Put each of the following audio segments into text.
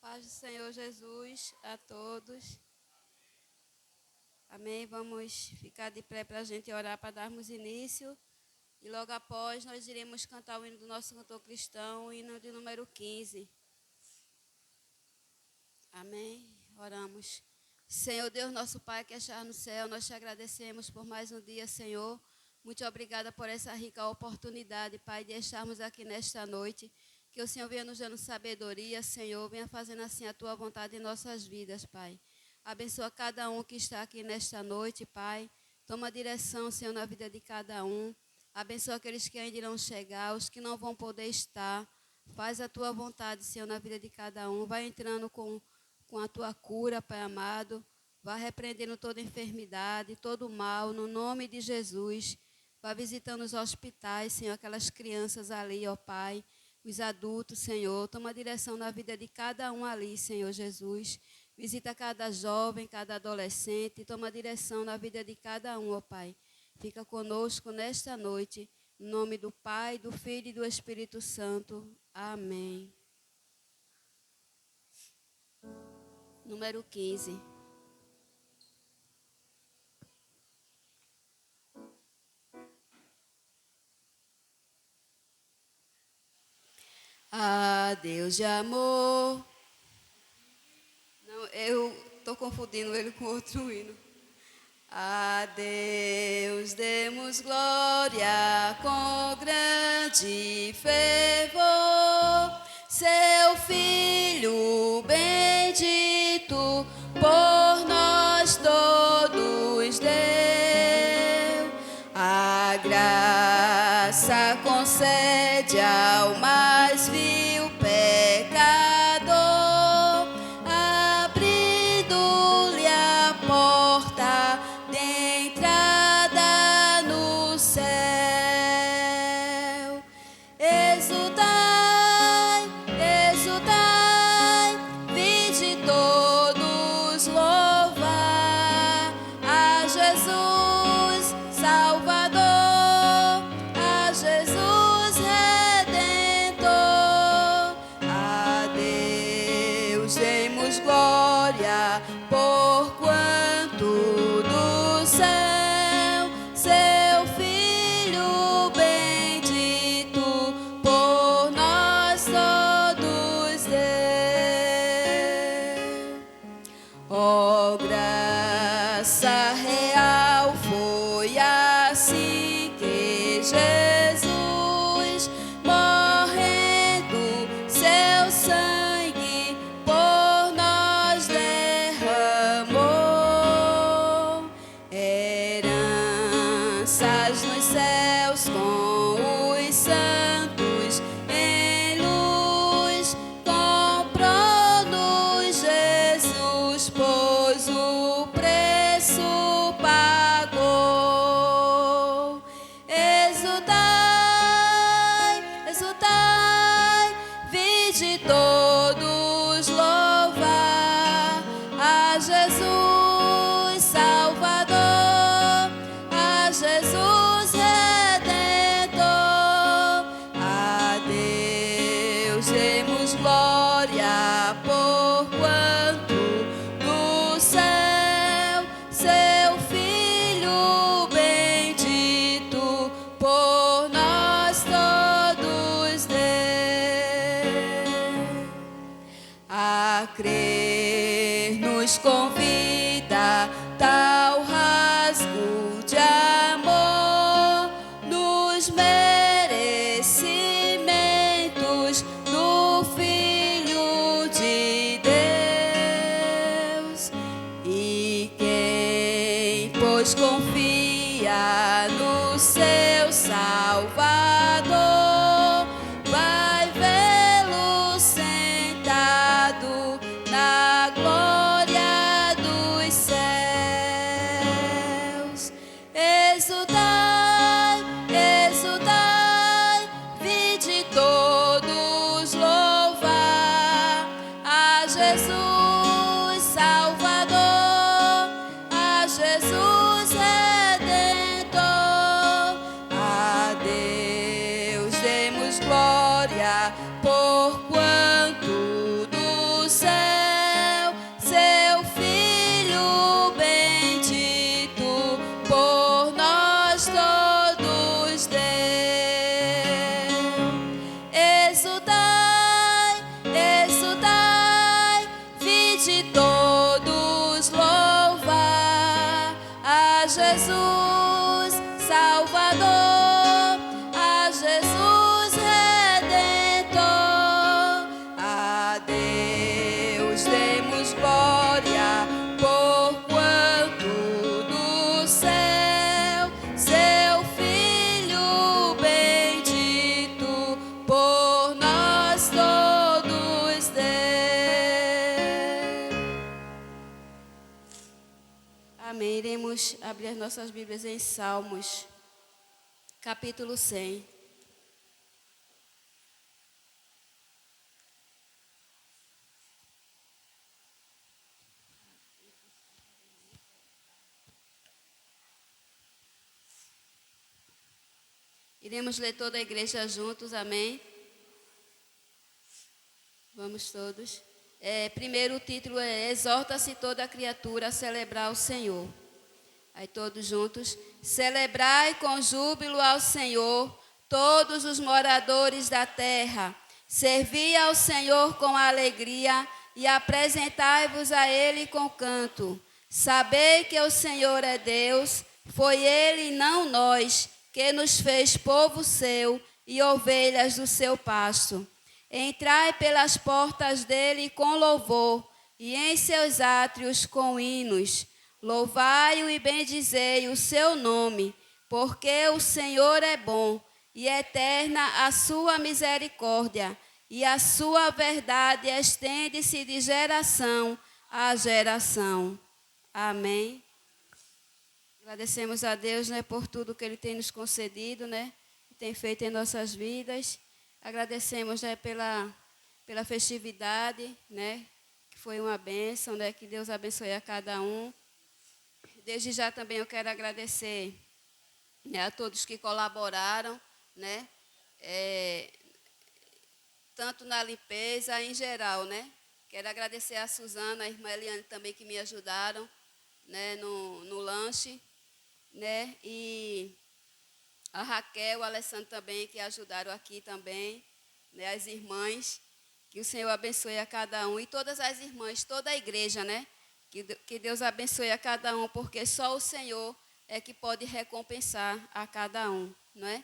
Paz do Senhor Jesus a todos. Amém. Vamos ficar de pé para a gente orar, para darmos início. E logo após nós iremos cantar o hino do nosso cantor cristão, o hino de número 15. Amém. Oramos. Senhor Deus, nosso Pai que estás no céu, nós te agradecemos por mais um dia, Senhor. Muito obrigada por essa rica oportunidade, Pai, de estarmos aqui nesta noite. Que o Senhor venha nos dando sabedoria, Senhor, venha fazendo assim a Tua vontade em nossas vidas, Pai. Abençoa cada um que está aqui nesta noite, Pai. Toma direção, Senhor, na vida de cada um. Abençoa aqueles que ainda irão chegar, os que não vão poder estar. Faz a Tua vontade, Senhor, na vida de cada um. Vai entrando com a Tua cura, Pai amado. Vai repreendendo toda enfermidade, todo mal, no nome de Jesus. Vai visitando os hospitais, Senhor, aquelas crianças ali, ó Pai. Os adultos, Senhor, toma direção na vida de cada um ali, Senhor Jesus. Visita cada jovem, cada adolescente, toma direção na vida de cada um, ó Pai. Fica conosco nesta noite, em nome do Pai, do Filho e do Espírito Santo. Amém. Número 15. Ah, Deus de amor. Não, eu estou confundindo ele com outro hino. A Deus demos glória com grande fervor. Seu Filho bendito por nós todos deu. A graça concede ao mais vil pecador, abrindo-lhe a porta de entrada no céu. Exultai, exultai, vinde todos louvar a Jesus Salvador, a Jesus Redentor. A Deus demos glória, porquanto do céu seu Filho bendito por nós todos deu. Ó graça real, foi assim que Jesus, morrendo, seu sangue por nós derramou. Heranças nos céus com os santos em luz, comprou-nos Jesus, pois o preço pagou. Exultai, exultai, vinde todos louvar a Jesus Salvador, a Jesus Redentor. A Deus demos glória, porquanto do céu seu Filho bendito por nós todos deu. A crer nos convida tal rasgo de amor nos merecimentos do Filho de Deus. E quem, pois, confia no seu Salvador, vai vê-lo sentado na glória dos céus. Exultai, exultai, vinde todos louvar a Jesus Salvador, a Jesus Redentor. A Deus demos glória, porquanto do céu Jesus Salvador, a Jesus Redentor. A Deus demos glória, porquanto do céu seu Filho bendito por nós todos deu. Amém. Iremos abrir as nossas Bíblias em Salmos, capítulo 100. Iremos ler toda a igreja juntos, amém? Vamos todos. Primeiro o título é Exorta-se toda criatura a celebrar o Senhor. Aí todos juntos. Celebrai com júbilo ao Senhor, todos os moradores da terra. Servi ao Senhor com alegria e apresentai-vos a Ele com canto. Sabei que o Senhor é Deus, foi Ele e não nós, que nos fez povo seu e ovelhas do seu pasto. Entrai pelas portas dele com louvor e em seus átrios com hinos. Louvai-o e bendizei o seu nome, porque o Senhor é bom e eterna a sua misericórdia, e a sua verdade estende-se de geração a geração. Amém. Agradecemos a Deus, né, por tudo que Ele tem nos concedido, né, e tem feito em nossas vidas. Agradecemos, né, pela festividade, né, que foi uma bênção, né, que Deus abençoe a cada um. Desde já também eu quero agradecer, né, a todos que colaboraram, né, tanto na limpeza em geral, né. Quero agradecer a Suzana, a irmã Eliane também que me ajudaram, né, no lanche, né, e a Raquel, o Alessandro também, que ajudaram aqui também, né, as irmãs, que o Senhor abençoe a cada um, e todas as irmãs, toda a igreja, né, que Deus abençoe a cada um, porque só o Senhor é que pode recompensar a cada um, não é?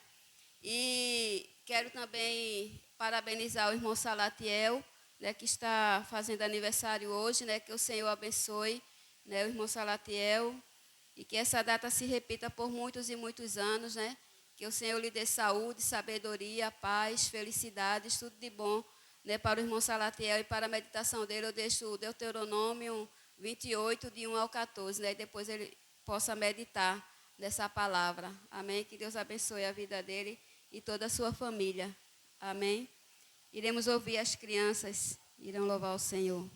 E quero também parabenizar o irmão Salatiel, né, que está fazendo aniversário hoje, né, que o Senhor abençoe, né, o irmão Salatiel, e que essa data se repita por muitos e muitos anos, né? Que o Senhor lhe dê saúde, sabedoria, paz, felicidades, tudo de bom, né, para o irmão Salatiel. E para a meditação dele eu deixo o Deuteronômio 28, de 1 ao 14, né, e depois ele possa meditar nessa palavra. Amém? Que Deus abençoe a vida dele e toda a sua família. Amém? Iremos ouvir as crianças, irão louvar o Senhor.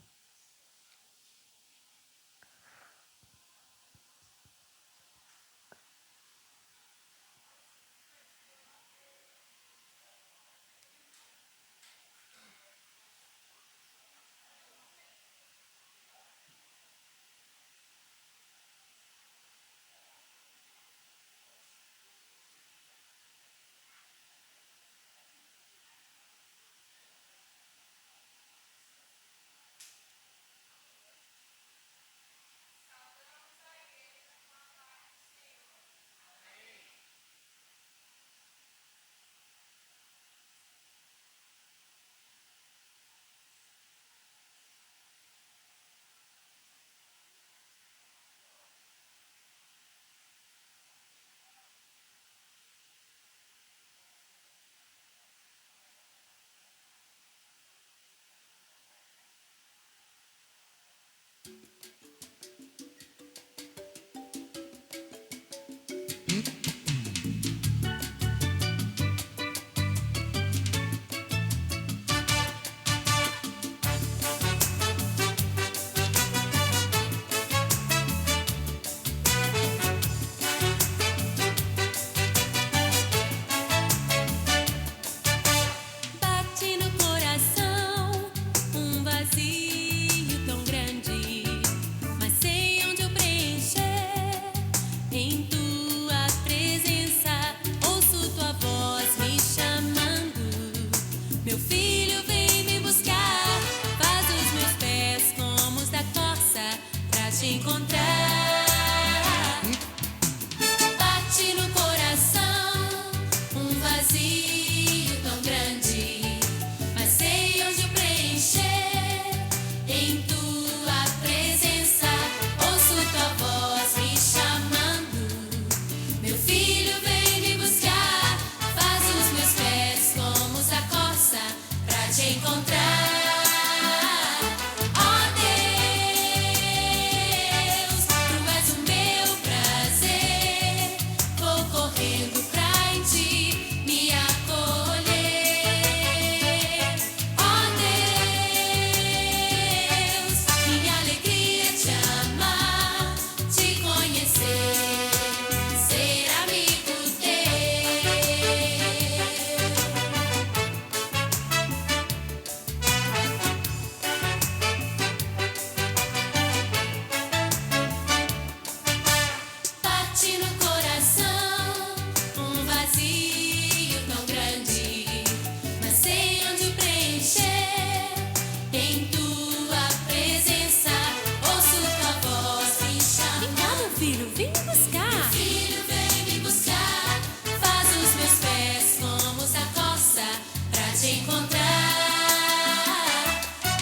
filho, vem me buscar. Meu filho, vem me buscar. Faz os meus pés como sacoça pra te encontrar.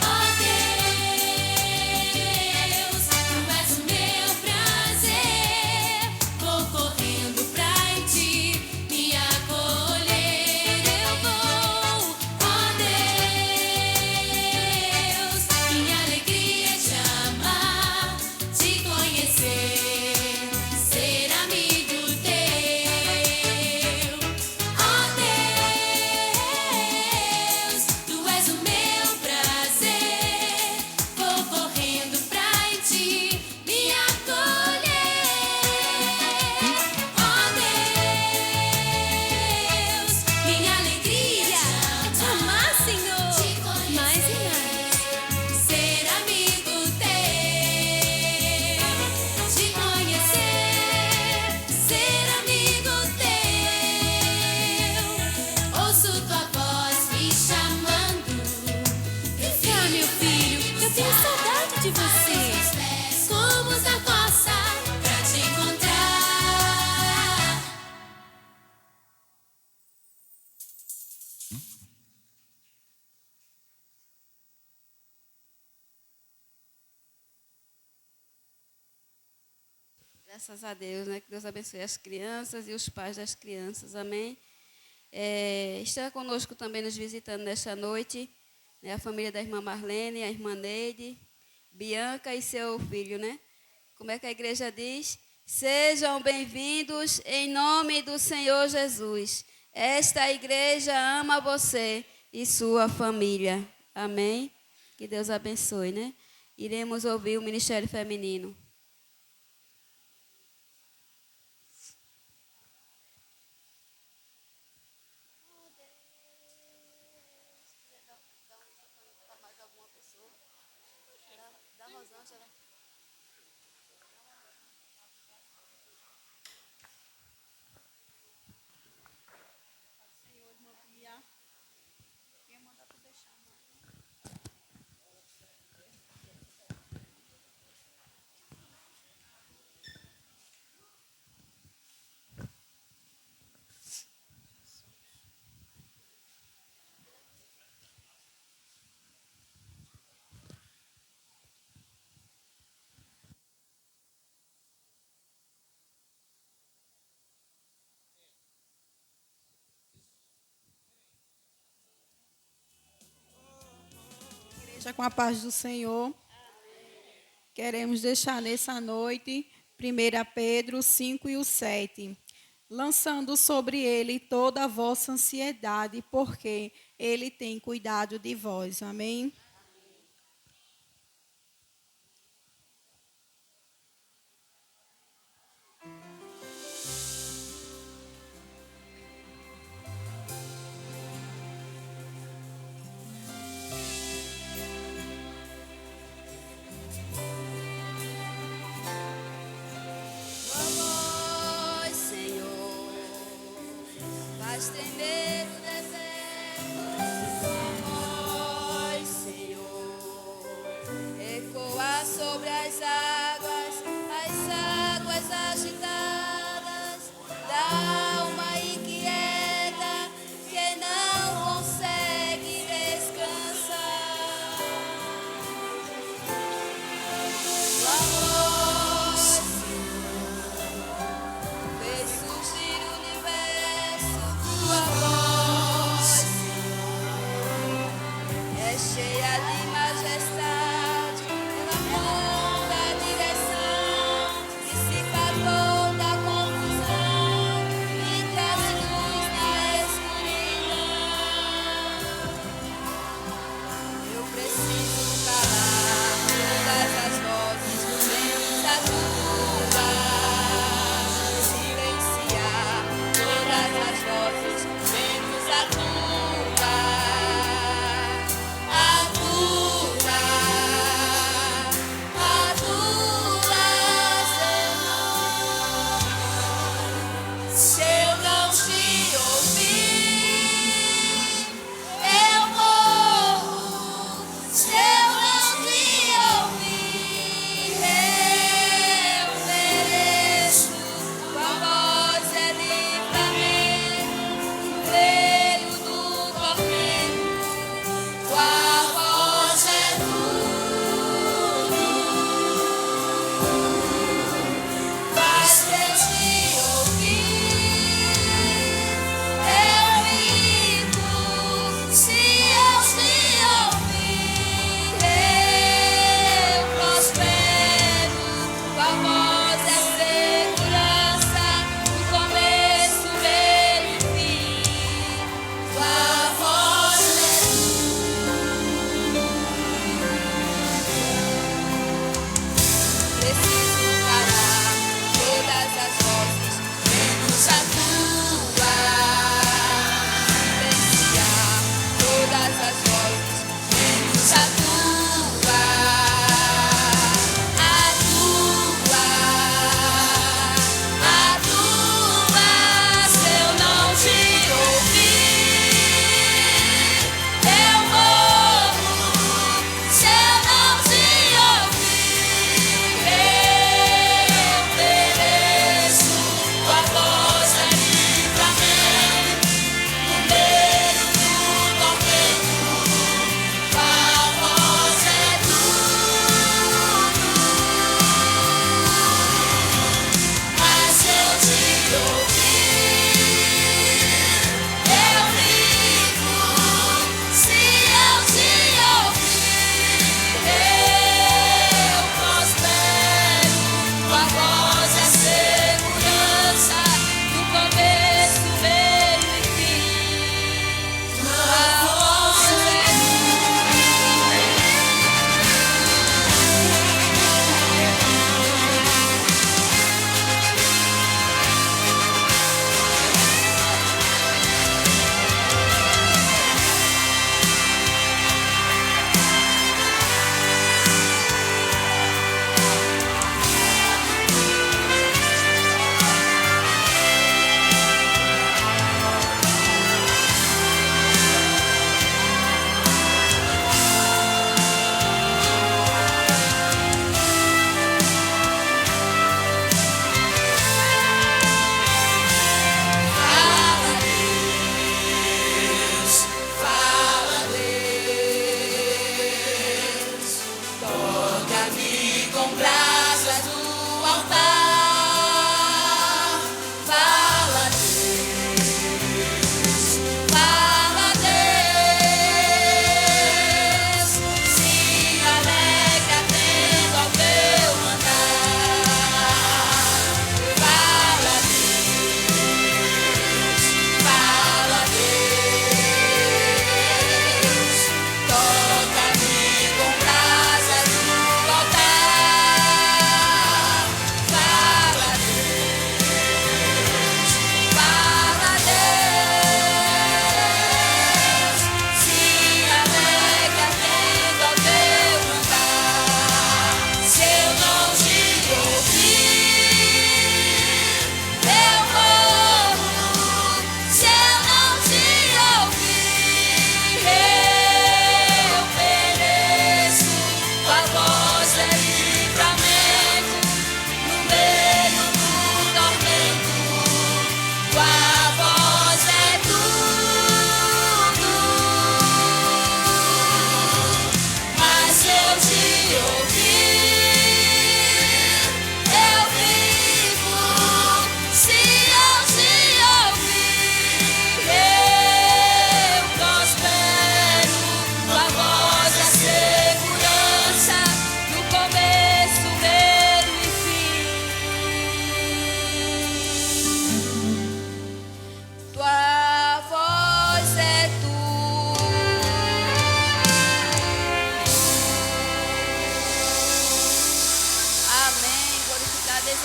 Ó Deus, tu és o meu prazer. Vou correndo pra em ti me acolher. Eu vou, ó Deus, minha alegria é te amar, te conhecer, ser amigo teu. Ó Deus, tu és o meu prazer. Vou correndo pra em ti me acolher. Ó Deus, minha alegria é te amar, Senhor, mais e mais, ser amigo teu, te conhecer, ser amigo teu. Ouço tua voz me chamando. Vem cá, meu filho, eu tenho saudade de você. Como a coça pra te encontrar. Graças a Deus, né? Que Deus abençoe as crianças e os pais das crianças, amém? Está conosco também nos visitando nesta noite, né, a família da irmã Marlene, a irmã Neide, Bianca e seu filho, né? Como é que a igreja diz? Sejam bem-vindos em nome do Senhor Jesus. Esta igreja ama você e sua família, amém? Que Deus abençoe, né? Iremos ouvir o Ministério Feminino. Igreja, com a paz do Senhor. Queremos deixar nessa noite 1 Pedro 5 e o 7. Lançando sobre ele toda a vossa ansiedade, porque ele tem cuidado de vós. Amém? Tua voz, Senhor, faz tremer o deserto. Tua voz, Senhor.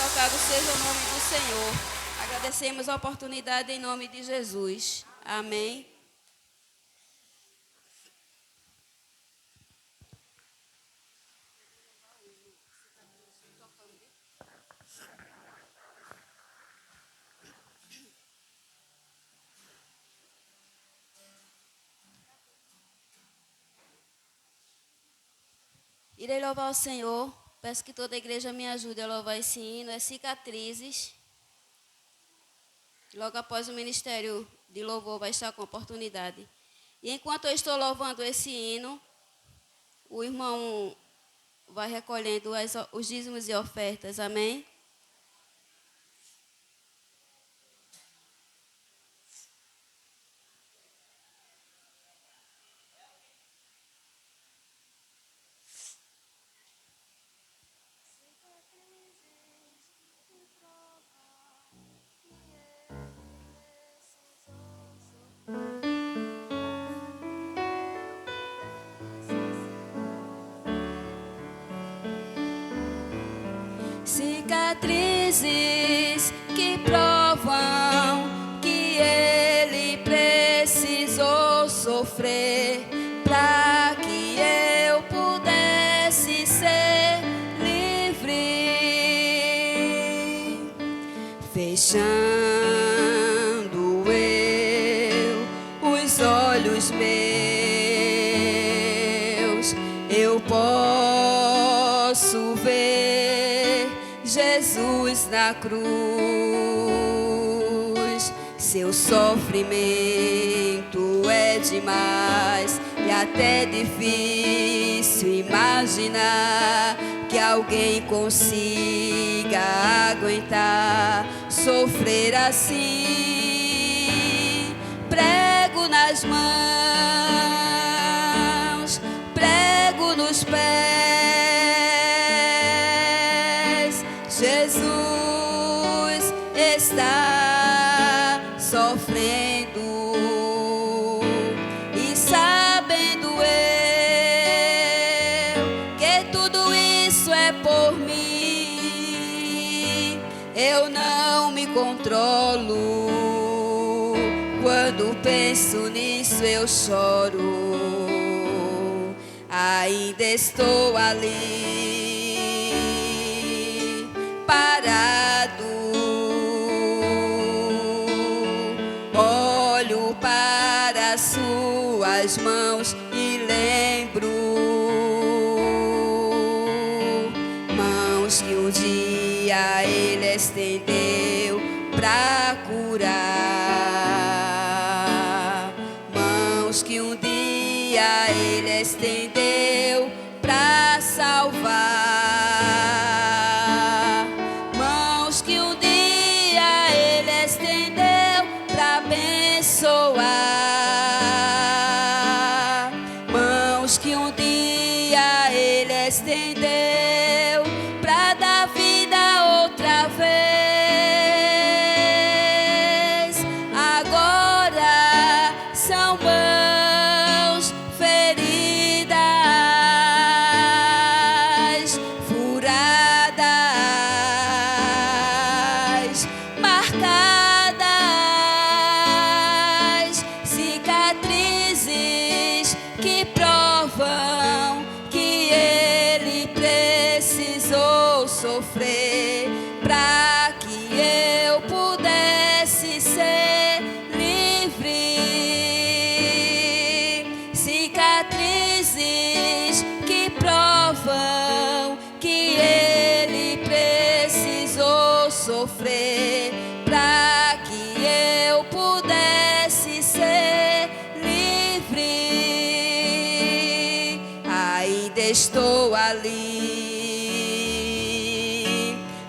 exaltado seja o nome do Senhor. Agradecemos a oportunidade em nome de Jesus. Amém. Irei louvar o Senhor. Peço que toda a igreja me ajude a louvar esse hino. É Cicatrizes. Logo após o ministério de louvor vai estar com oportunidade. E enquanto eu estou louvando esse hino, o irmão vai recolhendo os dízimos e ofertas. Amém? Cicatrizes que provam que ele precisou sofrer para que eu pudesse ser livre, fechando eu os olhos meus, eu posso ver Jesus na cruz. Seu sofrimento é demais e até difícil imaginar que alguém consiga aguentar sofrer assim. Prego nas mãos, prego nos pés, Jesus está sofrendo e sabendo eu que tudo isso é por mim, eu não me controlo. Quando penso nisso eu choro. Ainda estou ali parado, olho para suas mãos e lembro, mãos que um dia ele estendeu pra curar, mãos que um dia ele estendeu pra salvar, mãos que um dia ele estendeu pra abençoar, mãos que um dia ele estendeu pra dar vida outra vez. Agora são mãos feridas, furadas, marcadas, cicatrizes que provam que ele precisou sofrer para que eu pudesse ser livre. Cicatrizes que provam que ele precisou sofrer para que eu pudesse ser livre. Ainda estou ali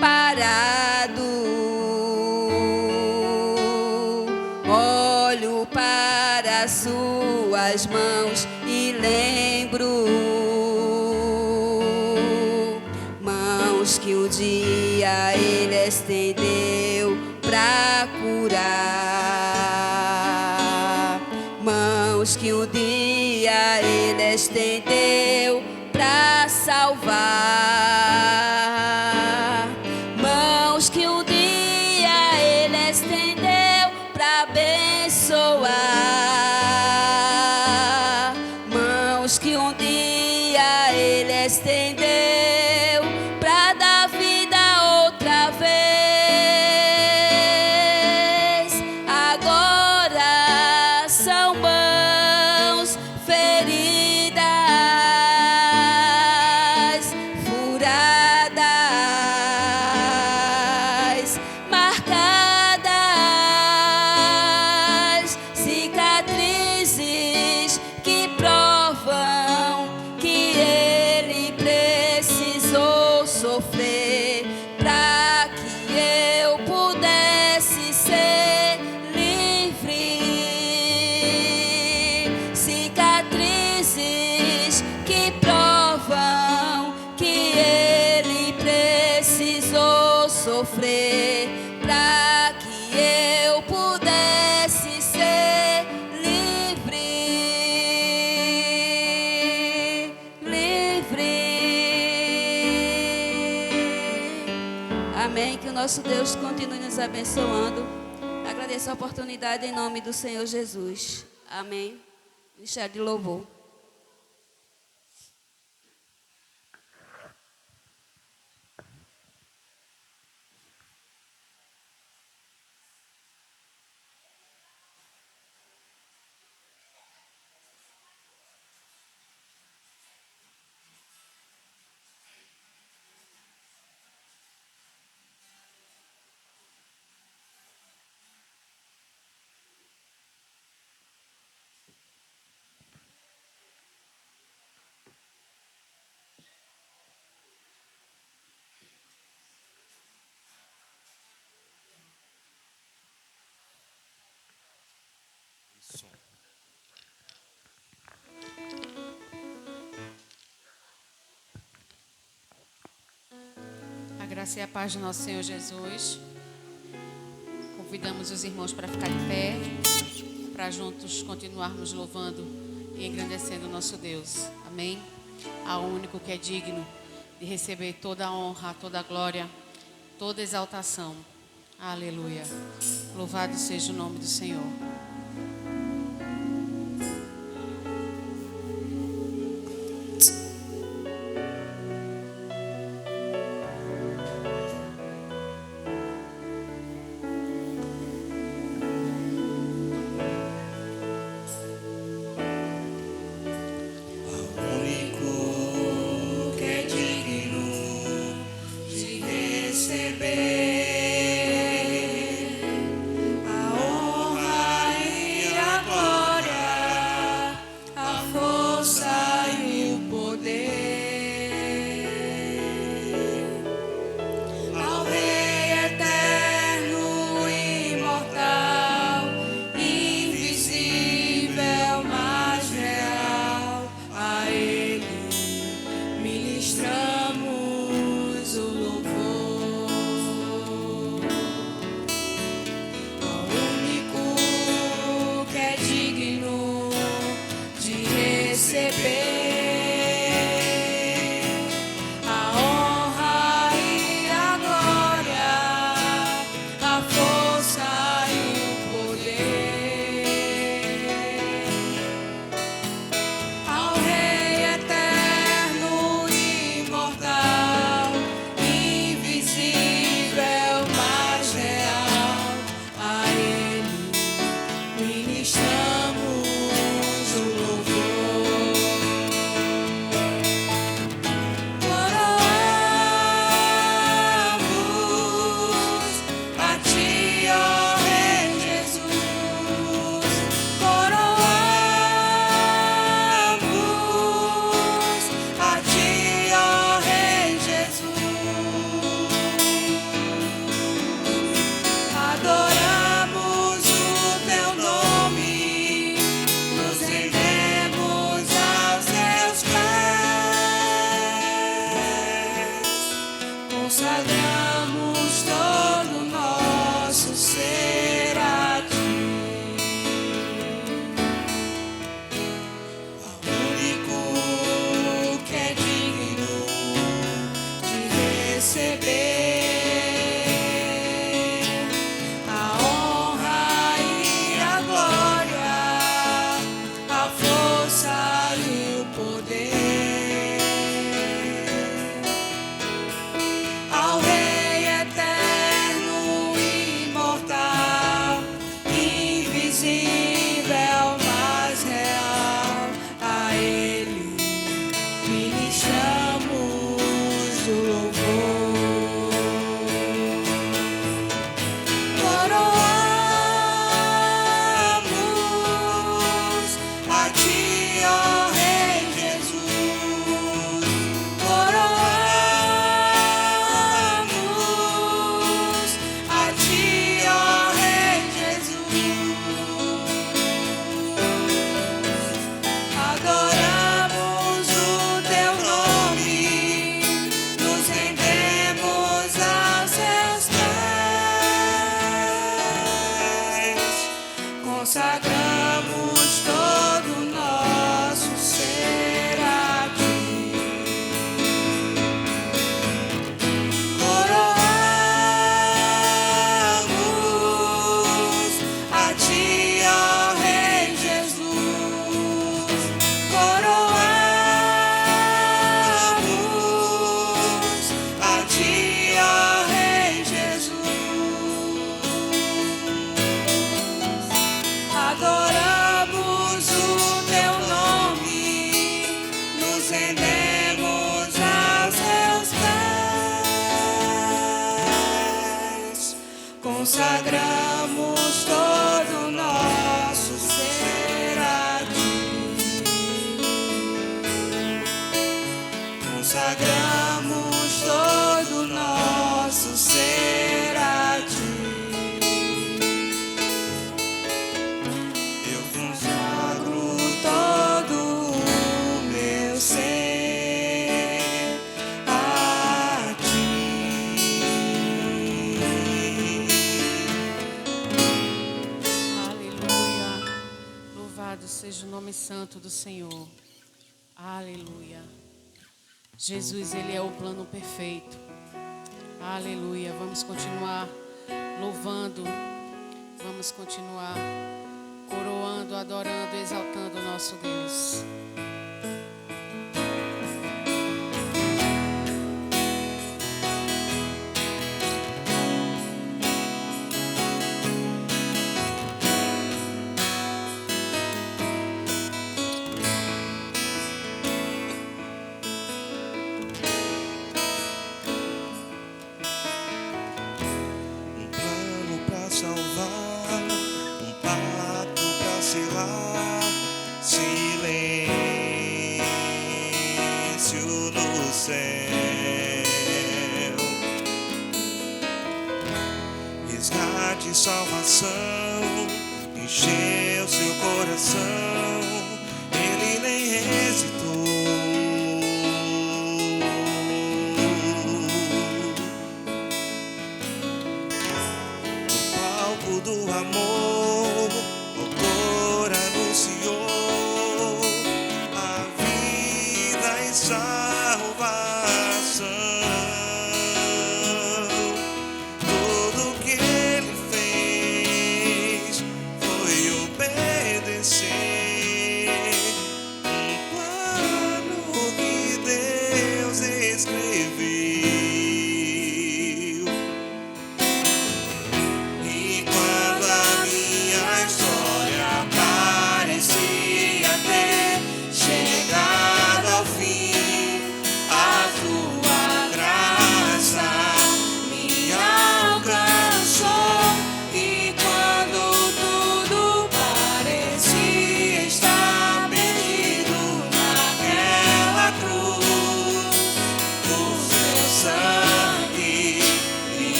parado, olho para suas mãos e lembro, mãos que um dia ele estendeu pra curar, mãos que um dia ele estendeu pra salvar, mãos Mãos que um dia Ele estendeu para abençoar. Mãos que um dia Ele estendeu para dar vida outra vez. Agora são mãos feridas, furadas, marcadas, cicatrizes que provam que Ele precisou sofrer para que eu pudesse ser livre. Cicatrizes que provam que Ele precisou sofrer para que eu pudesse ser livre. Amém. Que o nosso Deus continue nos abençoando. Agradeço a oportunidade em nome do Senhor Jesus. Amém. Ministério de louvor. A graça e a paz do nosso Senhor Jesus. Convidamos os irmãos para ficar de pé, para juntos continuarmos louvando e engrandecendo o nosso Deus. Amém? Ao único que é digno de receber toda a honra, toda a glória, toda a exaltação. Aleluia. Louvado seja o nome do Senhor. A honra consagramos todo o nosso ser a ti. Consagramos todo o nosso ser a ti. Eu consagro todo o meu ser a ti. Aleluia. Louvado seja o nome santo do Senhor. Aleluia. Jesus, Ele é o plano perfeito. Aleluia. Vamos continuar louvando. Vamos continuar coroando, adorando, exaltando o nosso Deus. Um plano pra salvar, um pacto pra selar, silêncio no céu, resgate e salvação, encheu seu coração, ele nem hesitou. Do amor, o autor anunciou a vida e salvação. Tudo que ele fez foi obedecer um plano que Deus escreveu.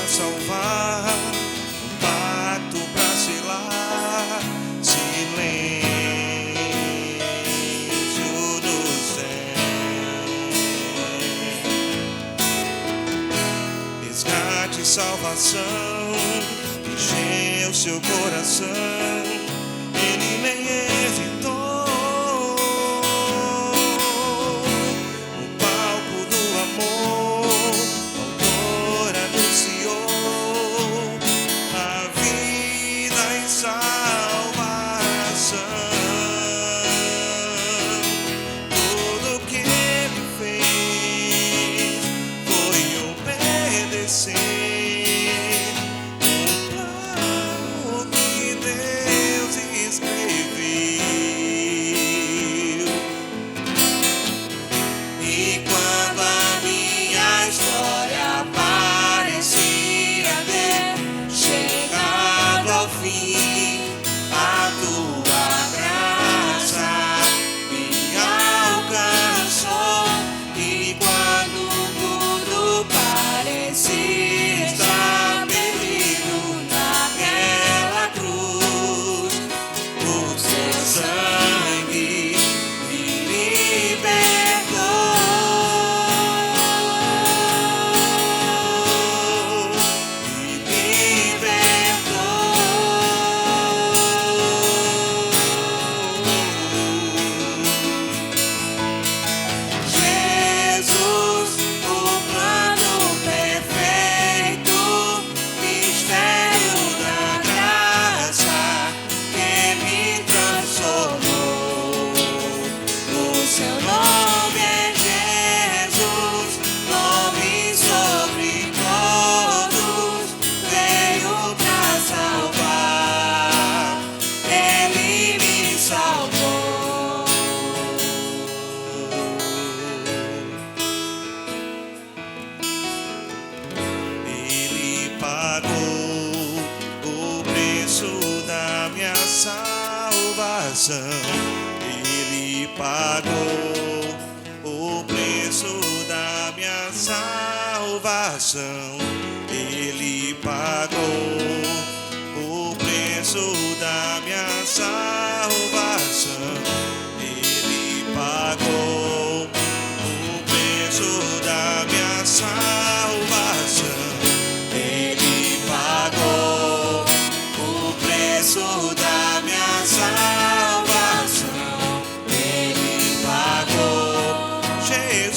Salvar, um pacto pra selar, silêncio no céu, resgate e salvação, encheu seu coração, ele nem hesitou. No palco do amor, o autor anunciou a vida e salvação. Tudo que ele fez foi obedecer um plano que Deus escreveu. E quando a minha história parecia ter chegado ao fim, a tua graça me alcançou. E quando tudo parecia estar perdido naquela cruz, o seu sangue me libertou. E me salvação. Ele pagou o preço da minha salvação. Ele pagou o preço da minha salvação. Ele pagou o preço da minha salvação. Ele pagou o preço da minha salvação. Ele pagou. Jesus,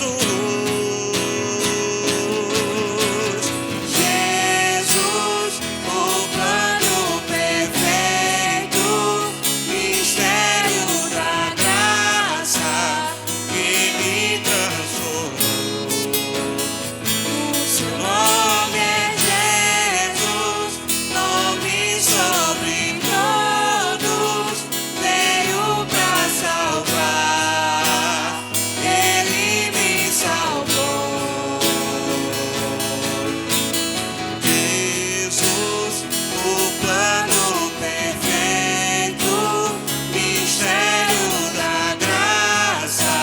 o plano perfeito, mistério da graça que me transformou. O seu nome é Jesus, nome sobre todos, veio pra salvar. Ele me salvou. Jesus, o plano perfeito, mistério da graça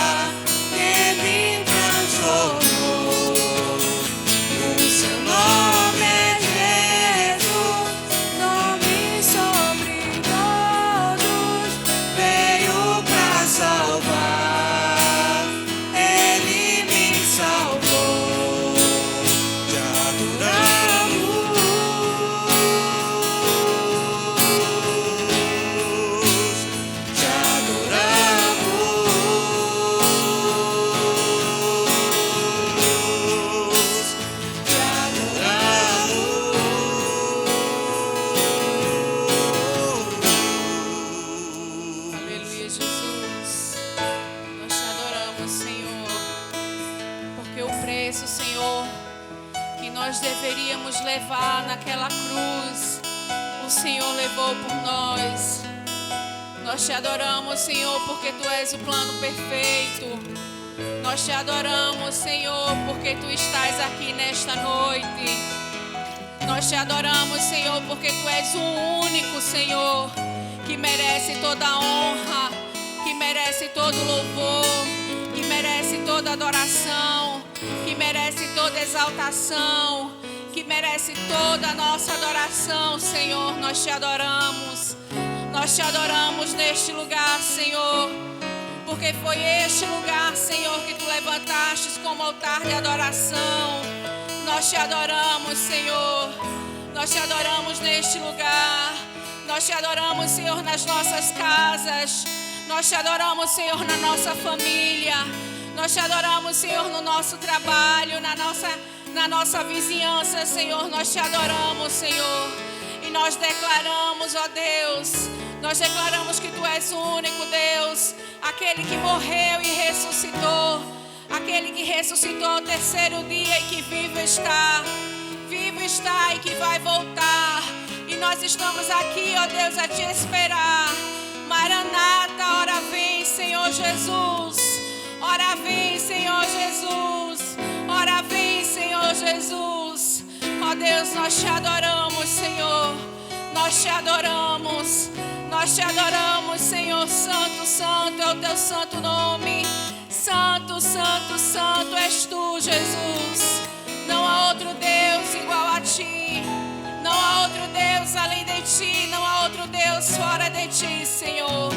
que me transformou. O seu nome é Jesus, nome sobre todos, veio pra salvar. Ele me salvou. Te adoramos, te adoramos, te adoramos. Aleluia, Jesus. Nós te adoramos, Senhor, porque o preço, Senhor, que nós deveríamos levar naquela cruz, o Senhor levou por nós. Nós te adoramos, Senhor, porque Tu és o plano perfeito. Nós te adoramos, Senhor, porque Tu estás aqui nesta noite. Nós te adoramos, Senhor, porque Tu és o único, Senhor, que merece toda a honra, que merece todo louvor, que merece toda adoração, que merece toda exaltação, que merece toda a nossa adoração, Senhor. Nós te adoramos. Nós te adoramos neste lugar, Senhor, porque foi este lugar, Senhor, que Tu levantastes como altar de adoração. Nós te adoramos, Senhor. Nós te adoramos neste lugar. Nós te adoramos, Senhor, nas nossas casas. Nós te adoramos, Senhor, na nossa família. Nós te adoramos, Senhor, no nosso trabalho, na nossa vizinhança, Senhor. Nós te adoramos, Senhor. E nós declaramos, ó Deus, nós declaramos que Tu és o único Deus, aquele que morreu e ressuscitou, aquele que ressuscitou ao terceiro dia e que vivo está e que vai voltar. E nós estamos aqui, ó Deus, a Te esperar. Maranata, ora vem, Senhor Jesus. Ora vem, Senhor Jesus. Ora vem, Senhor Jesus. Ó Deus, nós Te adoramos, Senhor. Nós Te adoramos. Nós Te adoramos, Senhor. Santo, santo é o Teu santo nome. Santo, santo, santo és Tu, Jesus. Não há outro Deus igual a Ti. Não há outro Deus além de Ti. Não há outro Deus fora de Ti, Senhor.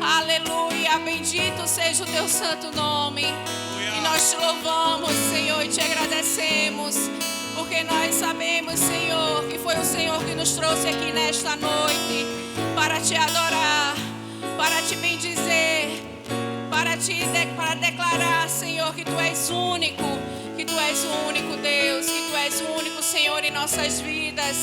Aleluia. Bendito seja o Teu santo nome. E nós Te louvamos, Senhor, e Te agradecemos, porque nós sabemos, Senhor, que foi o Senhor que nos trouxe aqui nesta noite para Te adorar, para Te bendizer, para declarar, Senhor, que Tu és único, que Tu és o único Deus, que Tu és o único Senhor em nossas vidas,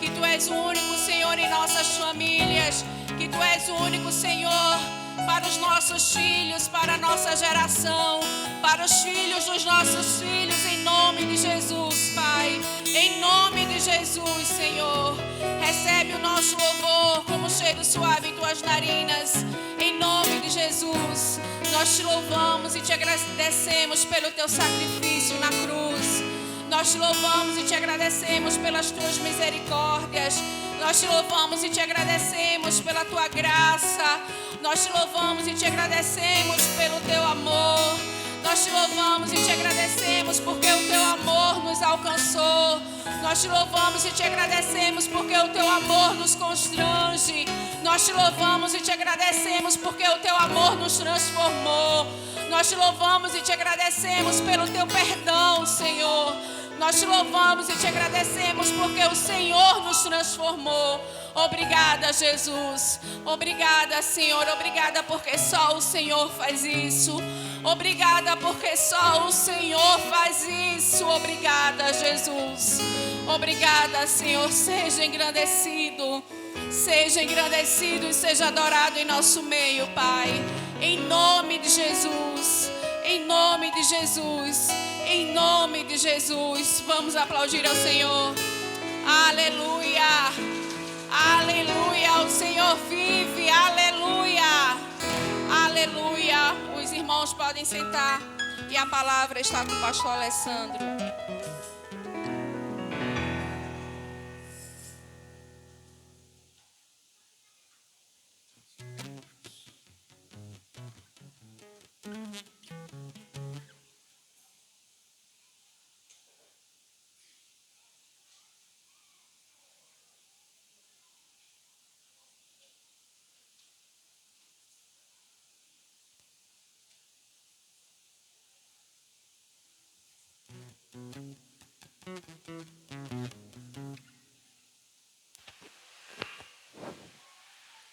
que Tu és o único Senhor em nossas famílias, que Tu és o único Senhor para os nossos filhos, para a nossa geração, para os filhos dos nossos filhos, em nome de Jesus, Pai. Em nome de Jesus, Senhor. Recebe o nosso louvor como cheiro suave em Tuas narinas. Em nome de Jesus, nós Te louvamos e Te agradecemos pelo Teu sacrifício na cruz. Nós Te louvamos e Te agradecemos pelas Tuas misericórdias. Nós Te louvamos e Te agradecemos pela Tua graça. Nós te louvamos e te agradecemos pelo teu amor. Nós te louvamos e te agradecemos porque o teu amor nos alcançou. Nós te louvamos e te agradecemos porque o teu amor nos constrange. Nós te louvamos e te agradecemos porque o teu amor nos transformou. Nós te louvamos e te agradecemos pelo teu perdão, Senhor. Nós te louvamos e te agradecemos porque o Senhor nos transformou. Obrigada, Jesus. Obrigada, Senhor. Obrigada porque só o Senhor faz isso. Obrigada porque só o Senhor faz isso. Obrigada, Jesus. Obrigada, Senhor. Seja engrandecido. Seja engrandecido e seja adorado em nosso meio, Pai. Em nome de Jesus. Em nome de Jesus. Em nome de Jesus. Vamos aplaudir ao Senhor. Aleluia. Aleluia. O Senhor vive. Aleluia. Aleluia. Os irmãos podem sentar. E a palavra está com o pastor Alessandro.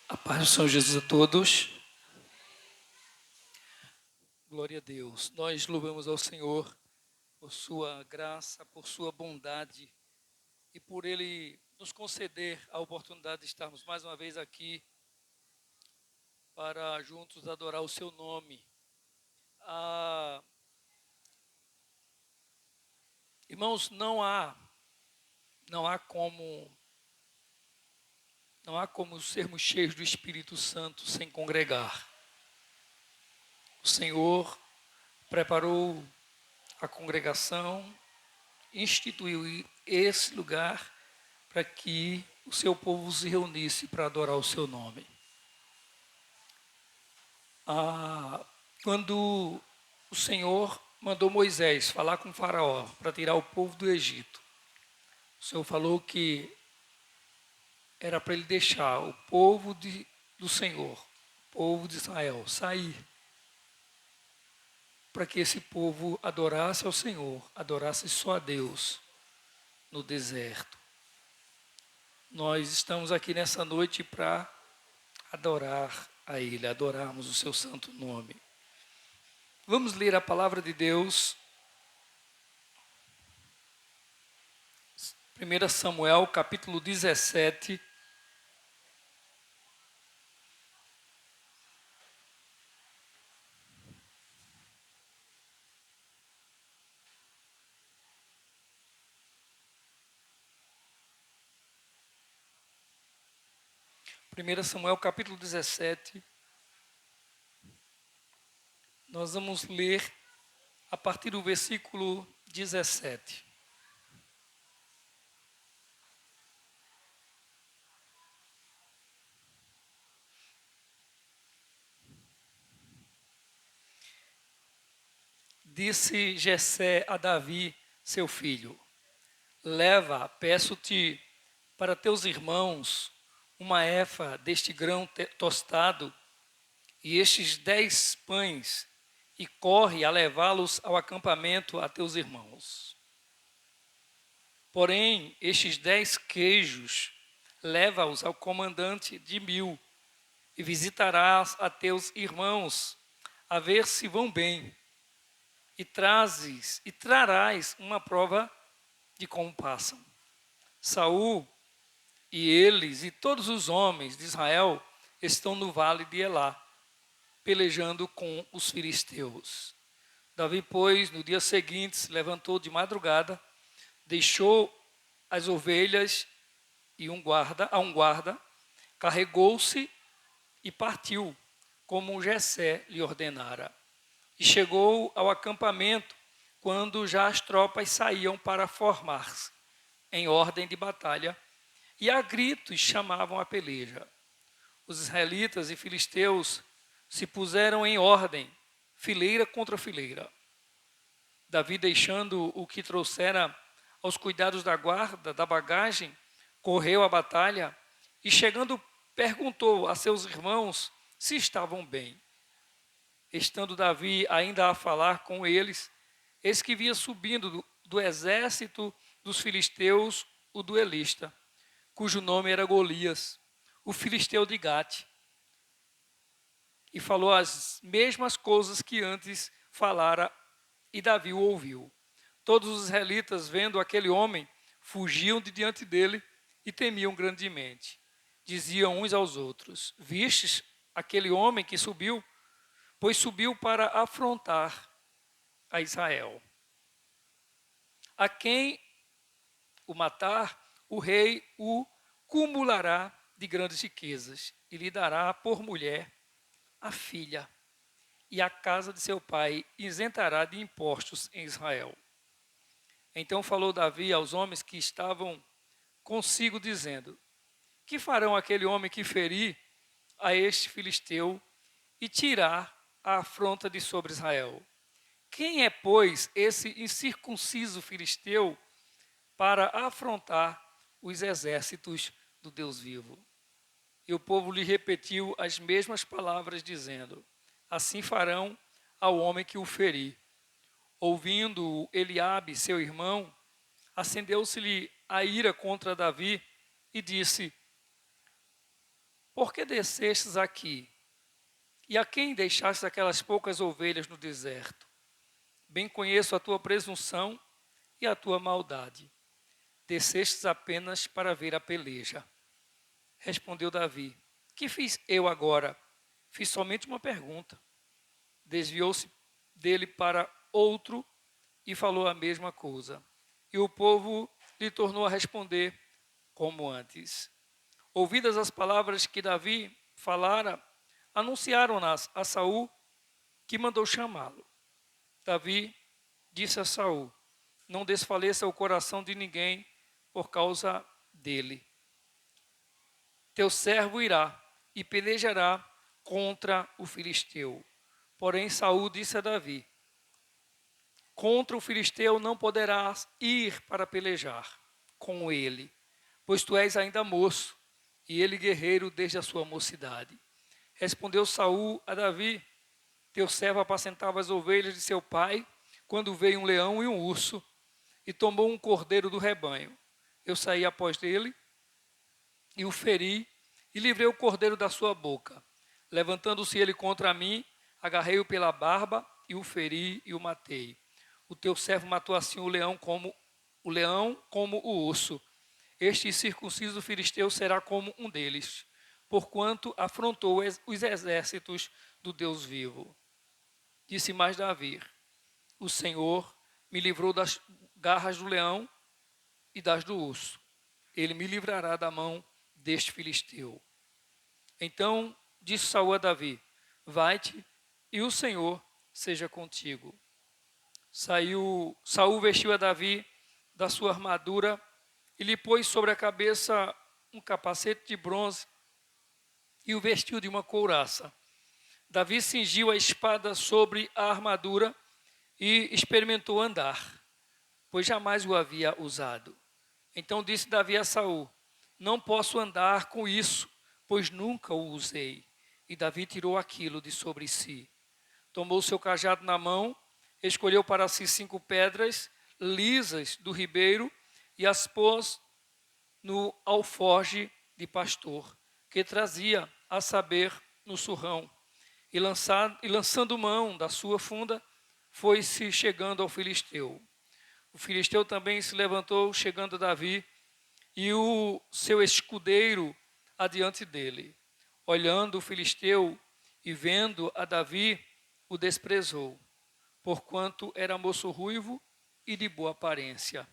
A paz do Senhor Jesus a todos. Glória a Deus. Nós louvamos ao Senhor por sua graça, por sua bondade e por Ele nos conceder a oportunidade de estarmos mais uma vez aqui para juntos adorar o seu nome. Irmãos, não há como sermos cheios do Espírito Santo sem congregar. O Senhor preparou a congregação, instituiu esse lugar para que o seu povo se reunisse para adorar o seu nome. Quando o Senhor mandou Moisés falar com o faraó para tirar o povo do Egito, o Senhor falou que era para ele deixar o povo do Senhor, o povo de Israel, sair, para que esse povo adorasse ao Senhor, adorasse só a Deus no deserto. Nós estamos aqui nessa noite para adorar a Ele, adorarmos o seu santo nome. Vamos ler a palavra de Deus. 1 Samuel, capítulo 17. Primeira Samuel, capítulo 17. Nós vamos ler a partir do versículo 17. Disse Jessé a Davi, seu filho: leva, peço-te, para teus irmãos uma efa deste grão tostado e estes 10 pães, e corre a levá-los ao acampamento a teus irmãos. Porém, estes 10 queijos, leva-os ao comandante de 1000, e visitarás a teus irmãos, a ver se vão bem, e trarás uma prova de como passam. Saul e eles e todos os homens de Israel estão no vale de Elá, pelejando com os filisteus. Davi, pois, no dia seguinte, se levantou de madrugada, deixou as ovelhas e a um guarda, carregou-se e partiu, como Jessé lhe ordenara. E chegou ao acampamento, quando já as tropas saíam para formar-se, em ordem de batalha, e a gritos chamavam a peleja. os israelitas e filisteus se puseram em ordem, fileira contra fileira. Davi, deixando o que trouxera aos cuidados da guarda, da bagagem, correu à batalha e, chegando, perguntou a seus irmãos se estavam bem. Estando Davi ainda a falar com eles, eis que via subindo do exército dos filisteus o duelista, cujo nome era Golias, o filisteu de Gate. E falou as mesmas coisas que antes falara, e Davi o ouviu. Todos os israelitas, vendo aquele homem, fugiam de diante dele e temiam grandemente. Diziam uns aos outros: vistes aquele homem que subiu? Pois subiu para afrontar a Israel. A quem o matar, o rei o cumulará de grandes riquezas e lhe dará por mulher a filha, e a casa de seu pai isentará de impostos em Israel. Então falou Davi aos homens que estavam consigo, dizendo: que farão aquele homem que ferir a este filisteu e tirar a afronta de sobre Israel? Quem é, pois, esse incircunciso filisteu para afrontar os exércitos do Deus vivo? E o povo lhe repetiu as mesmas palavras, dizendo: assim farão ao homem que o ferir. Ouvindo Eliabe, seu irmão, acendeu-se-lhe a ira contra Davi e disse: por que descestes aqui? E a quem deixastes aquelas poucas ovelhas no deserto? Bem conheço a tua presunção e a tua maldade. Descestes apenas para ver a peleja. Respondeu Davi: que fiz eu agora? Fiz somente uma pergunta. Desviou-se dele para outro e falou a mesma coisa. E o povo lhe tornou a responder como antes. Ouvidas as palavras que Davi falara, anunciaram-nas a Saul, que mandou chamá-lo. Davi disse a Saul: não desfaleça o coração de ninguém por causa dele. Teu servo irá e pelejará contra o filisteu. Porém Saul disse a Davi: contra o filisteu não poderás ir para pelejar com ele, pois tu és ainda moço, e ele guerreiro desde a sua mocidade. Respondeu Saul a Davi: teu servo apacentava as ovelhas de seu pai, quando veio um leão e um urso, e tomou um cordeiro do rebanho. Eu saí após dele, e o feri, e livrei o cordeiro da sua boca. Levantando-se ele contra mim, agarrei-o pela barba, e o feri e o matei. O teu servo matou assim o leão como o urso. Este circunciso filisteu será como um deles, porquanto afrontou os exércitos do Deus vivo. Disse mais Davi: o Senhor me livrou das garras do leão e das do urso. Ele me livrará da mão deste filisteu. Então disse Saul a Davi: vai-te, e o Senhor seja contigo. Saul vestiu a Davi da sua armadura e lhe pôs sobre a cabeça um capacete de bronze e o vestiu de uma couraça. Davi cingiu a espada sobre a armadura e experimentou andar, pois jamais o havia usado. Então disse Davi a Saul: não posso andar com isso, pois nunca o usei. E Davi tirou aquilo de sobre si. Tomou seu cajado na mão, escolheu para si 5 pedras lisas do ribeiro e as pôs no alforje de pastor, que trazia, a saber, no surrão. E lançando mão da sua funda, foi-se chegando ao filisteu. O filisteu também se levantou, chegando a Davi, e o seu escudeiro adiante dele. Olhando o filisteu e vendo a Davi, o desprezou, porquanto era moço ruivo e de boa aparência.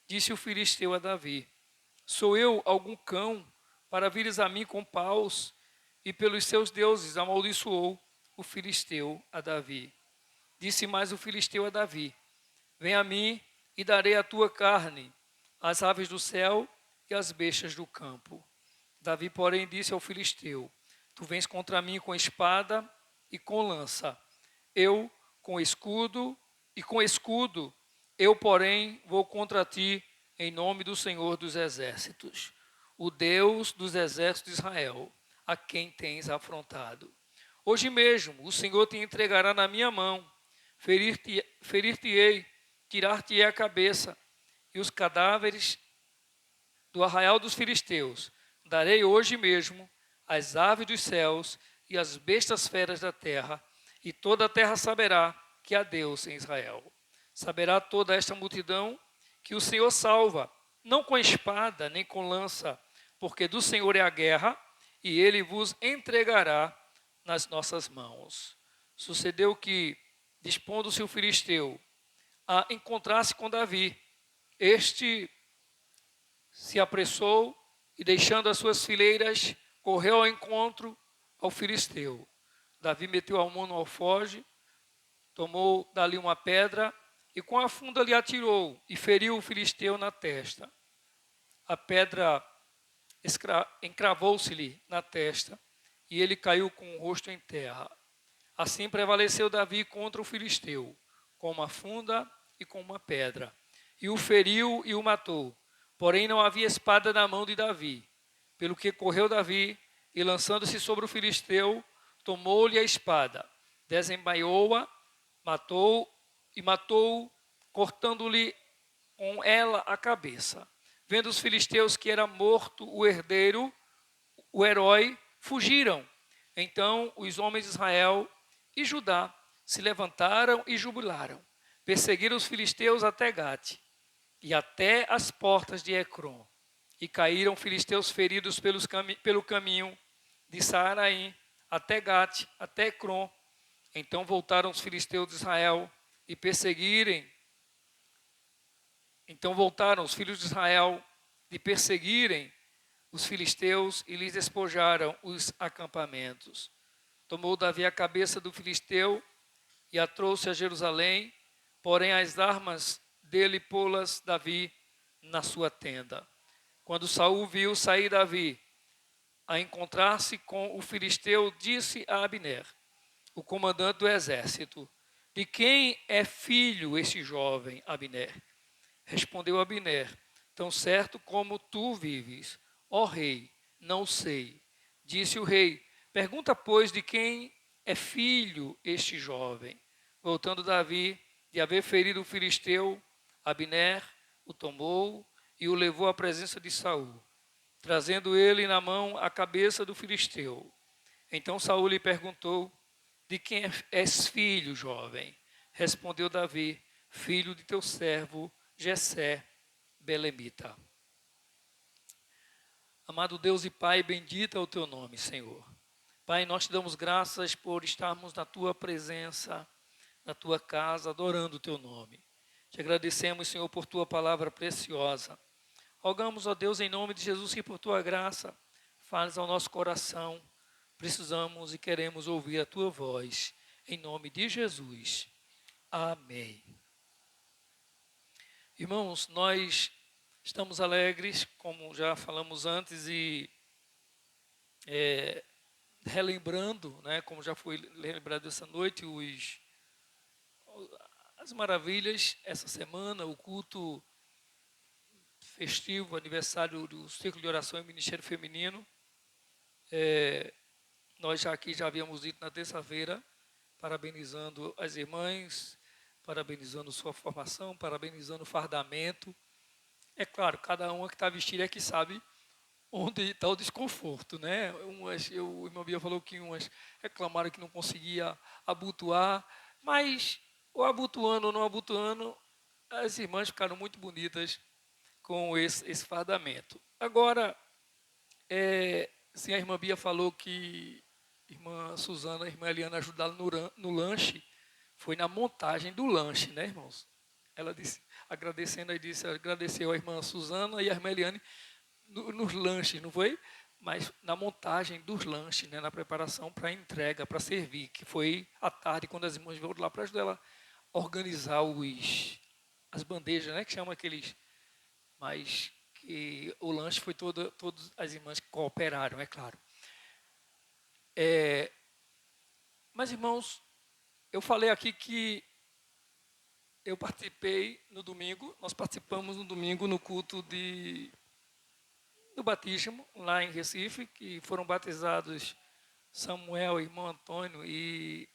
Disse o filisteu a Davi: sou eu algum cão para vires a mim com paus? E pelos seus deuses amaldiçoou o filisteu a Davi. Disse mais o filisteu a Davi: vem a mim e darei a tua carne, às aves do céu e às bestas do campo. Davi, porém, disse ao filisteu: Tu vens contra mim com espada e com lança, eu com escudo e com escudo. Eu, porém, vou contra ti em nome do Senhor dos Exércitos, o Deus dos exércitos de Israel, a quem tens afrontado. Hoje mesmo o Senhor te entregará na minha mão, ferir-te-ei, tirar-te-ei a cabeça, e os cadáveres do arraial dos filisteus darei hoje mesmo às aves dos céus e às bestas feras da terra, e toda a terra saberá que há Deus em Israel. Saberá toda esta multidão que o Senhor salva, não com espada nem com lança, porque do Senhor é a guerra, e ele vos entregará nas nossas mãos. Sucedeu que, dispondo-se o filisteu a encontrar-se com Davi, este se apressou e, deixando as suas fileiras, correu ao encontro ao filisteu. Davi meteu a mão no alforje, tomou dali uma pedra e com a funda lhe atirou e feriu o filisteu na testa. A pedra encravou-se-lhe na testa e ele caiu com o rosto em terra. Assim prevaleceu Davi contra o filisteu, com uma funda e com uma pedra, e o feriu e o matou. Porém não havia espada na mão de Davi, pelo que correu Davi e, lançando-se sobre o filisteu, tomou-lhe a espada, desembaiou-a, matou-o, cortando-lhe com ela a cabeça. Vendo os filisteus que era morto o herdeiro, o herói, fugiram. Então os homens de Israel e Judá se levantaram e jubilaram. Perseguiram os filisteus até Gate e até as portas de Ecrom. E caíram filisteus feridos pelo caminho de Saaraim até Gate, até Ecrom. Então voltaram os filisteus de Israel e voltaram os filhos de Israel de perseguirem os filisteus e lhes despojaram os acampamentos. Tomou Davi a cabeça do filisteu e a trouxe a Jerusalém, porém as armas dele pô-las Davi na sua tenda. Quando Saul viu sair Davi a encontrar-se com o filisteu, disse a Abner, o comandante do exército: de quem é filho este jovem, Abner? Respondeu Abner: tão certo como tu vives, ó rei, não sei. Disse o rei: pergunta, pois, de quem é filho este jovem. Voltando Davi de haver ferido o filisteu, Abner o tomou e o levou à presença de Saul, trazendo ele na mão a cabeça do filisteu. Então Saul lhe perguntou: de quem és filho, jovem? Respondeu Davi: filho de teu servo Jessé, belemita. Amado Deus e Pai, bendito é o teu nome, Senhor. Pai, nós te damos graças por estarmos na tua presença, na tua casa, adorando o teu nome. Te agradecemos, Senhor, por tua palavra preciosa. Rogamos, ó Deus, em nome de Jesus, que por tua graça fales ao nosso coração. Precisamos e queremos ouvir a tua voz. Em nome de Jesus. Amém. Irmãos, nós estamos alegres, como já falamos antes, e relembrando, né, como já foi lembrado essa noite, as maravilhas, essa semana, o culto festivo, aniversário do Círculo de Oração e Ministério Feminino. Nós já havíamos dito na terça-feira, parabenizando as irmãs, parabenizando sua formação, parabenizando o fardamento. É claro, cada uma que está vestida é que sabe onde está o desconforto, né? O irmão Bia falou que umas reclamaram que não conseguia abotoar, mas ou abotoando ou não abotoando, as irmãs ficaram muito bonitas com esse fardamento. Agora, se a irmã Bia falou que a irmã Suzana, a irmã Eliana ajudaram no lanche, foi na montagem do lanche, né, irmãos? Ela disse, agradeceu a irmã Suzana e a irmã Eliane nos lanches, não foi? Mas na montagem dos lanches, né, na preparação para a entrega, para servir, que foi à tarde, quando as irmãs vieram lá para ajudar ela a organizar as bandejas, né, que chamam aqueles, mas que o lanche foi todas as irmãs que cooperaram, é claro. Mas, irmãos, eu falei aqui que eu participei no domingo, nós participamos no domingo no culto do batismo, lá em Recife, que foram batizados Samuel, irmão Antônio e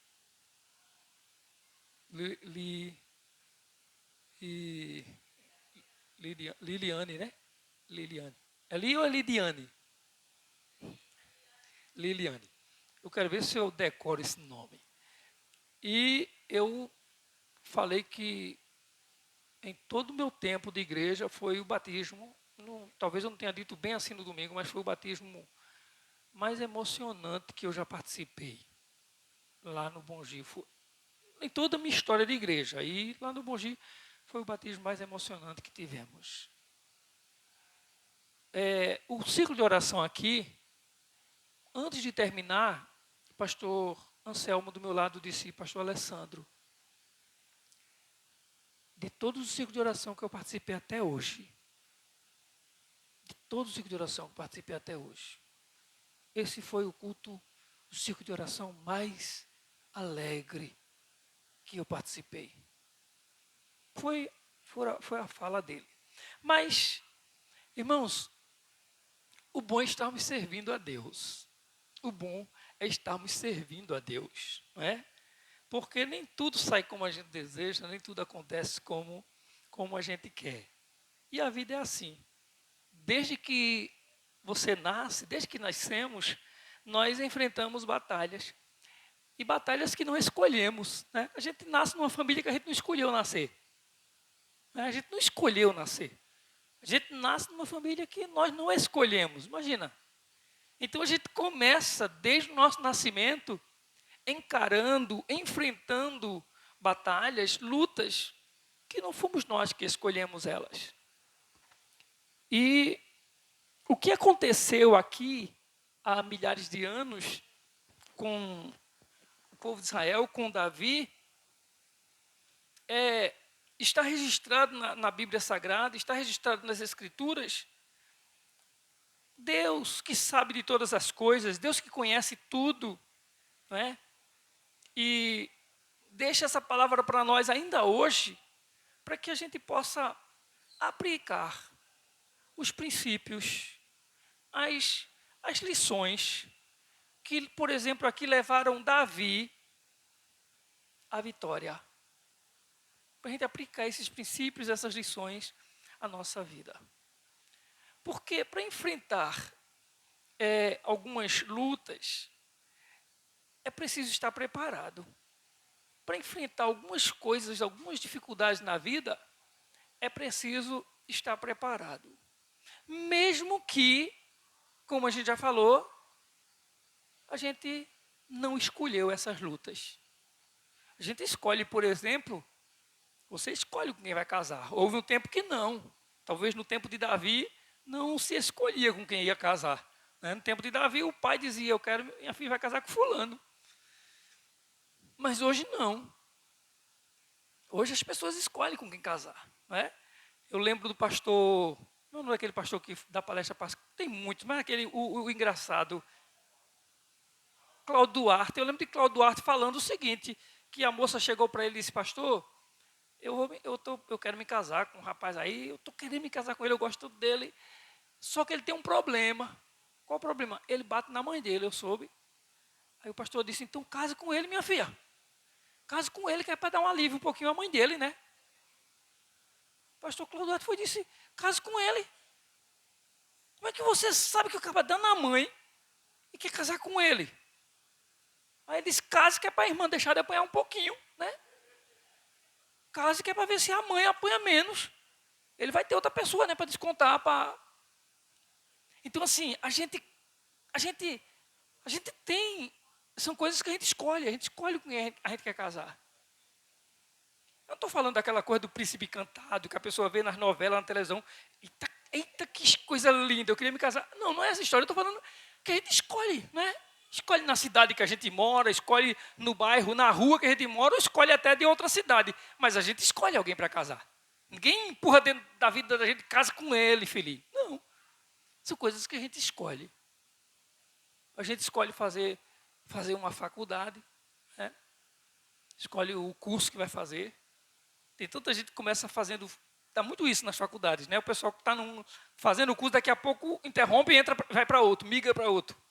Liliane, né? Liliane. É Li ou é Lidiane? Liliane. Eu quero ver se eu decoro esse nome. E eu falei que em todo o meu tempo de igreja foi o batismo, talvez eu não tenha dito bem assim no domingo, mas foi o batismo mais emocionante que eu já participei lá no Bongi. Em toda a minha história de igreja. E lá no Bongi foi o batismo mais emocionante que tivemos. O ciclo de oração aqui, antes de terminar, o pastor Anselmo do meu lado disse, pastor Alessandro, de todos os ciclos de oração que eu participei até hoje, esse foi o culto, o ciclo de oração mais alegre que eu participei. Foi a fala dele. Mas, irmãos, o bom é estarmos servindo a Deus. O bom é estarmos servindo a Deus, não é? Porque nem tudo sai como a gente deseja, nem tudo acontece como a gente quer. E a vida é assim. Desde que você nasce, desde que nascemos, nós enfrentamos batalhas. E batalhas que não escolhemos, né? A gente nasce numa família que a gente não escolheu nascer. A gente não escolheu nascer. A gente nasce numa família que nós não escolhemos, imagina. Então a gente começa desde o nosso nascimento encarando, enfrentando batalhas, lutas, que não fomos nós que escolhemos elas. E o que aconteceu aqui há milhares de anos com o povo de Israel, com Davi, está registrado na Bíblia Sagrada, está registrado nas Escrituras. Deus que sabe de todas as coisas, Deus que conhece tudo, não é? E deixa essa palavra para nós ainda hoje, para que a gente possa aplicar os princípios, as lições que, por exemplo, aqui levaram Davi à vitória. Para a gente aplicar esses princípios, essas lições à nossa vida. Porque para enfrentar algumas lutas, é preciso estar preparado. Para enfrentar algumas coisas, algumas dificuldades na vida, é preciso estar preparado. Mesmo que, como a gente já falou, a gente não escolheu essas lutas. A gente escolhe, por exemplo, você escolhe com quem vai casar. Houve um tempo que não. Talvez no tempo de Davi não se escolhia com quem ia casar. No tempo de Davi, o pai dizia, minha filha vai casar com fulano. Mas hoje não. Hoje as pessoas escolhem com quem casar. Não é? Eu lembro do pastor, não é aquele pastor que dá palestra, tem muitos, mas aquele, o engraçado, Cláudio Duarte. Eu lembro de Cláudio Duarte falando o seguinte, que a moça chegou para ele e disse, pastor, eu quero me casar com um rapaz aí, eu estou querendo me casar com ele, eu gosto dele, só que ele tem um problema. Qual o problema? Ele bate na mãe dele, eu soube. Aí o pastor disse, então case com ele, minha filha. Case com ele, que é para dar um alívio um pouquinho à mãe dele, né? O pastor Cláudio Duarte foi e disse, case com ele. Como é que você sabe que o cara dá na mãe e quer casar com ele? Aí ele disse, case que é para a irmã deixar de apanhar um pouquinho, né? Case que é para ver se a mãe apanha menos. Ele vai ter outra pessoa, né, para descontar. Então, assim, a gente tem... São coisas que a gente escolhe com quem a gente quer casar. Eu não estou falando daquela coisa do príncipe encantado, que a pessoa vê nas novelas, na televisão. Eita, que coisa linda, eu queria me casar. Não é essa história, eu estou falando que a gente escolhe, né? Escolhe na cidade que a gente mora, escolhe no bairro, na rua que a gente mora, ou escolhe até de outra cidade. Mas a gente escolhe alguém para casar. Ninguém empurra dentro da vida da gente, casa com ele, filhinho. Não. São coisas que a gente escolhe. A gente escolhe fazer fazer uma faculdade, né? Escolhe o curso que vai fazer. Tem tanta gente que começa fazendo, dá muito isso nas faculdades, né? O pessoal que está fazendo o curso, daqui a pouco interrompe e entra, vai para outro, migra para outro.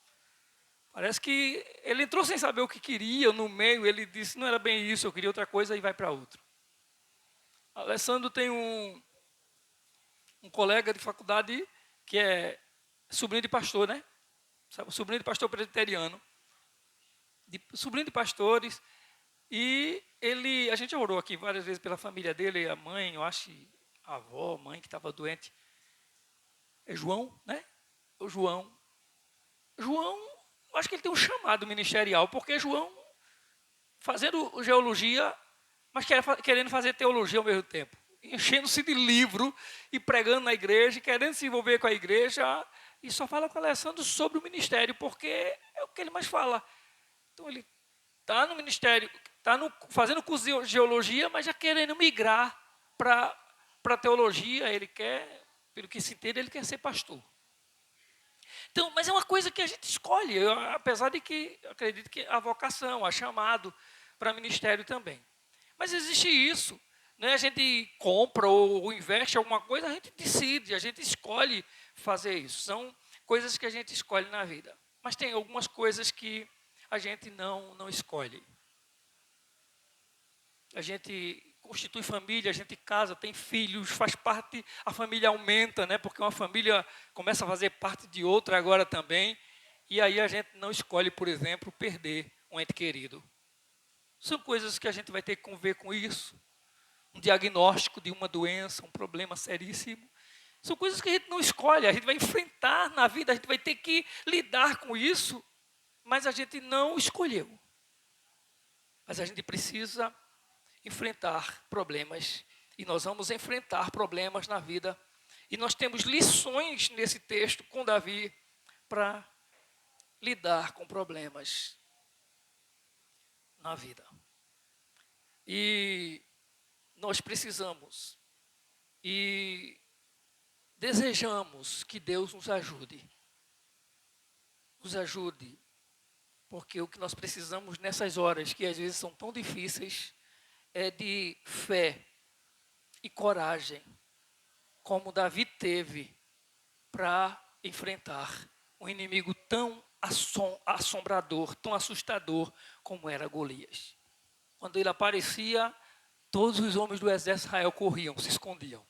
Parece que ele entrou sem saber o que queria, no meio ele disse, não era bem isso, eu queria outra coisa, e vai para outro. Alessandro tem um colega de faculdade que é sobrinho de pastor, né? Sobrinho de pastor presbiteriano, sobrinho de pastores, e a gente orou aqui várias vezes pela família dele, a mãe, eu acho, a avó, a mãe que estava doente. É João, né? O João, eu acho que ele tem um chamado ministerial, porque João, fazendo geologia, mas querendo fazer teologia ao mesmo tempo, enchendo-se de livro e pregando na igreja, querendo se envolver com a igreja, e só fala com o Alessandro sobre o ministério, porque é o que ele mais fala. Então ele está no ministério, está fazendo curso de geologia, mas já querendo migrar para teologia. Ele quer, pelo que se entende, ele quer ser pastor. Então, mas é uma coisa que a gente escolhe, apesar de que eu acredito que a vocação, a chamado para ministério também. Mas existe isso, né? A gente compra ou investe alguma coisa, a gente decide, a gente escolhe fazer isso. São coisas que a gente escolhe na vida. Mas tem algumas coisas que a gente não escolhe. A gente constitui família, a gente casa, tem filhos, faz parte, a família aumenta, né? Porque uma família começa a fazer parte de outra agora também. E aí a gente não escolhe, por exemplo, perder um ente querido. São coisas que a gente vai ter que conviver com isso. Um diagnóstico de uma doença, um problema seríssimo. São coisas que a gente não escolhe, a gente vai enfrentar na vida, a gente vai ter que lidar com isso, mas a gente não escolheu. Mas a gente precisa enfrentar problemas, e nós vamos enfrentar problemas na vida. E nós temos lições nesse texto com Davi para lidar com problemas na vida. E nós precisamos e desejamos que Deus nos ajude. Nos ajude, porque o que nós precisamos nessas horas, que às vezes são tão difíceis, é de fé e coragem, como Davi teve para enfrentar um inimigo tão assombrador, tão assustador como era Golias. Quando ele aparecia, todos os homens do exército de Israel corriam, se escondiam.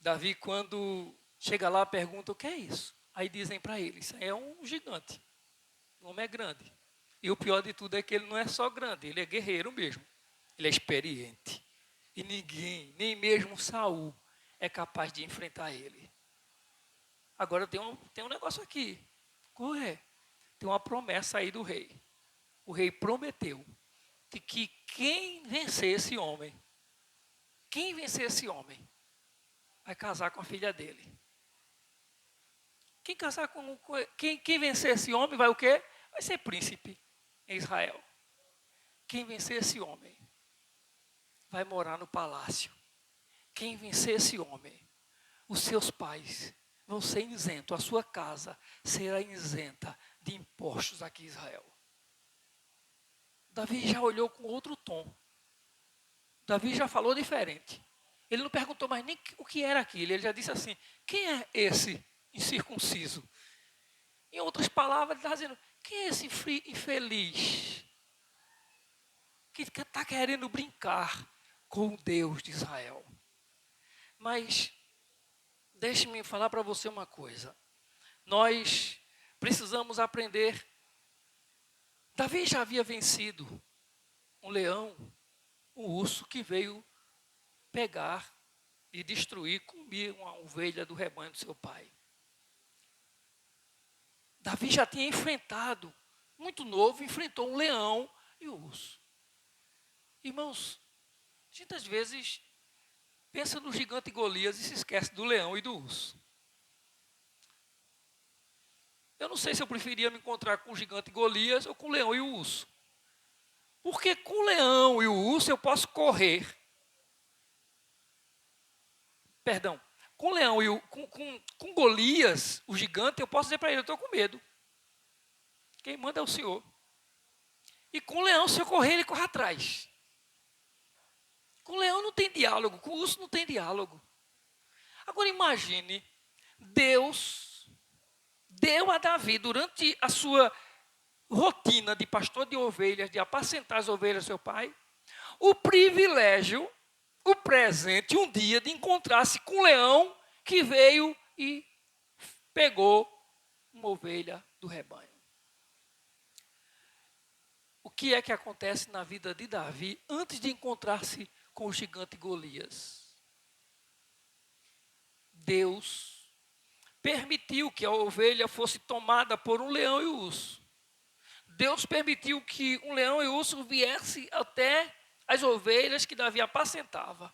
Davi, quando chega lá, pergunta: o que é isso? Aí dizem para ele: isso é um gigante, o homem é grande. E o pior de tudo é que ele não é só grande, ele é guerreiro mesmo. Ele é experiente. E ninguém, nem mesmo Saul, é capaz de enfrentar ele. Agora tem um negócio aqui. Qual é? Tem uma promessa aí do rei. O rei prometeu de que quem vencer esse homem, vai casar com a filha dele. Quem vencer esse homem vai o quê? Vai ser príncipe em Israel. Quem vencer esse homem vai morar no palácio. Quem vencer esse homem, os seus pais vão ser isentos, a sua casa será isenta de impostos aqui em Israel. Davi já olhou com outro tom. Davi já falou diferente. Ele não perguntou mais nem o que era aquilo. Ele já disse assim: quem é esse incircunciso? Em outras palavras, ele está dizendo: quem é esse infeliz que está querendo brincar com o Deus de Israel? Mas deixe-me falar para você uma coisa. Nós precisamos aprender. Davi já havia vencido um leão, um urso que veio pegar e destruir, comer uma ovelha do rebanho do seu pai. Davi já tinha enfrentado, muito novo, enfrentou um leão e um urso. Irmãos, a gente às vezes pensa no gigante Golias e se esquece do leão e do urso. Eu não sei se eu preferia me encontrar com o gigante Golias ou com o leão e o urso. Porque com o leão e o urso eu posso correr. Perdão. Com o leão e com Golias, o gigante, eu posso dizer para ele: eu estou com medo. Quem manda é o Senhor. E com o leão, se eu correr, ele corre atrás. Com o leão não tem diálogo, com o urso não tem diálogo. Agora imagine, Deus deu a Davi, durante a sua rotina de pastor de ovelhas, de apacentar as ovelhas do seu pai, o privilégio, o presente, um dia de encontrar-se com um leão que veio e pegou uma ovelha do rebanho. O que é que acontece na vida de Davi antes de encontrar-se com o gigante Golias? Deus permitiu que a ovelha fosse tomada por um leão e um urso. Deus permitiu que um leão e um urso viessem até as ovelhas que Davi apacentava.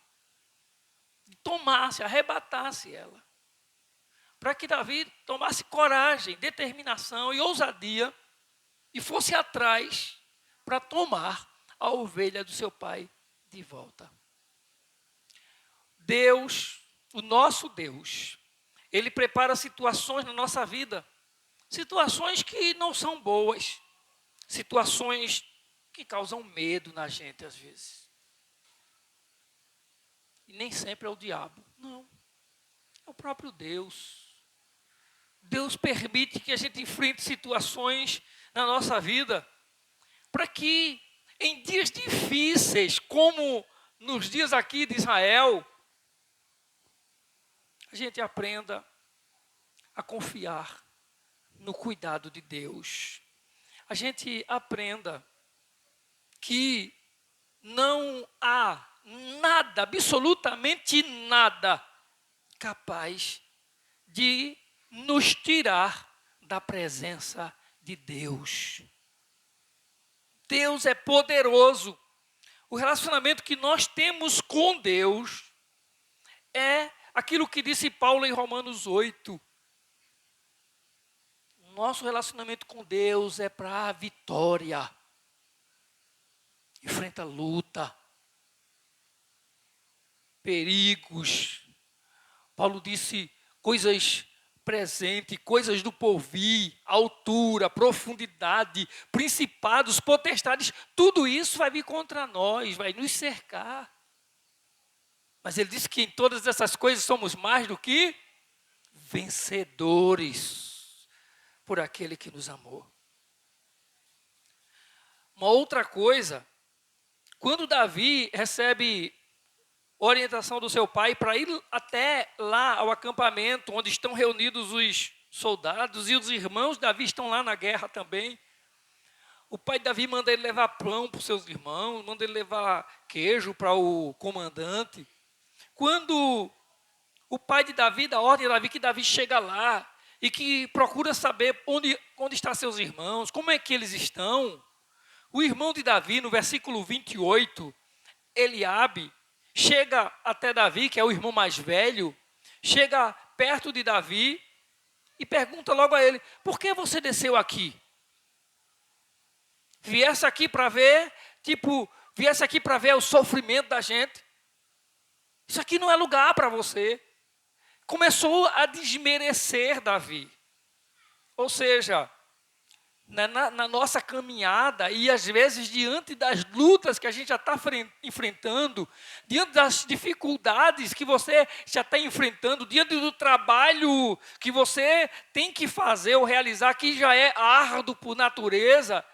Tomasse, arrebatasse ela. Para que Davi tomasse coragem, determinação e ousadia e fosse atrás para tomar a ovelha do seu pai de volta. Deus, o nosso Deus, Ele prepara situações na nossa vida, situações que não são boas, situações que causam medo na gente às vezes. E nem sempre é o diabo, não, é o próprio Deus. Deus permite que a gente enfrente situações na nossa vida, para que em dias difíceis, como nos dias aqui de Israel, a gente aprenda a confiar no cuidado de Deus. A gente aprenda que não há nada, absolutamente nada, capaz de nos tirar da presença de Deus. Deus é poderoso. O relacionamento que nós temos com Deus é aquilo que disse Paulo em Romanos 8. Nosso relacionamento com Deus é para a vitória. Enfrenta luta, perigos. Paulo disse coisas presentes, coisas do porvir, altura, profundidade, principados, potestades. Tudo isso vai vir contra nós, vai nos cercar. Mas ele disse que em todas essas coisas somos mais do que vencedores por aquele que nos amou. Uma outra coisa, quando Davi recebe orientação do seu pai para ir até lá ao acampamento, onde estão reunidos os soldados e os irmãos de Davi estão lá na guerra também. O pai de Davi manda ele levar pão para os seus irmãos, manda ele levar queijo para o comandante. Quando o pai de Davi dá ordem a Davi, que Davi chega lá e que procura saber onde estão seus irmãos, como é que eles estão. O irmão de Davi, no versículo 28, Eliabe, chega até Davi, que é o irmão mais velho, chega perto de Davi e pergunta logo a ele: por que você desceu aqui? Viesse aqui para ver, viesse aqui para ver o sofrimento da gente? Isso aqui não é lugar para você. Começou a desmerecer Davi. Ou seja, na nossa caminhada e às vezes diante das lutas que a gente já está enfrentando, diante das dificuldades que você já está enfrentando, diante do trabalho que você tem que fazer ou realizar, que já é árduo por natureza,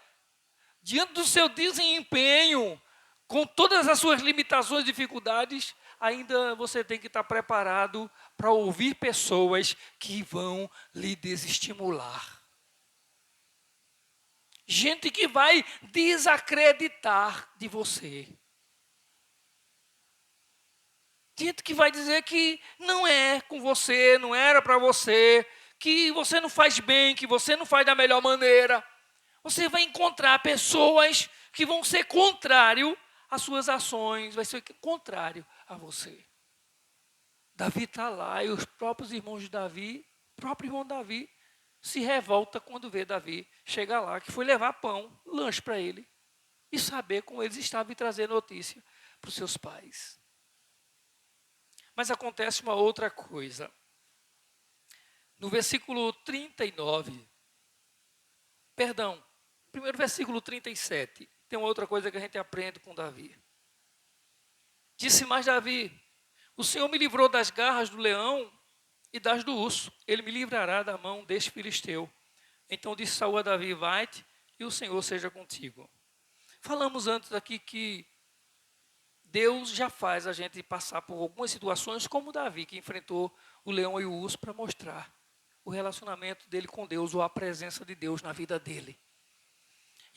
diante do seu desempenho, com todas as suas limitações e dificuldades, ainda você tem que estar preparado para ouvir pessoas que vão lhe desestimular. Gente que vai desacreditar de você. Gente que vai dizer que não é com você, não era para você, que você não faz bem, que você não faz da melhor maneira. Você vai encontrar pessoas que vão ser contrário às suas ações, vai ser contrário a você. Davi está lá e os próprios irmãos de Davi, o próprio irmão Davi, se revolta quando vê Davi chegar lá, que foi levar pão, lanche para ele, e saber como eles estavam e trazer notícia para os seus pais. Mas acontece uma outra coisa. No versículo 39, primeiro versículo 37, tem uma outra coisa que a gente aprende com Davi. Disse mais Davi: o Senhor me livrou das garras do leão e das do urso. Ele me livrará da mão deste filisteu. Então disse Saul a Davi: vai-te e o Senhor seja contigo. Falamos antes aqui que Deus já faz a gente passar por algumas situações como Davi, que enfrentou o leão e o urso, para mostrar o relacionamento dele com Deus, ou a presença de Deus na vida dele.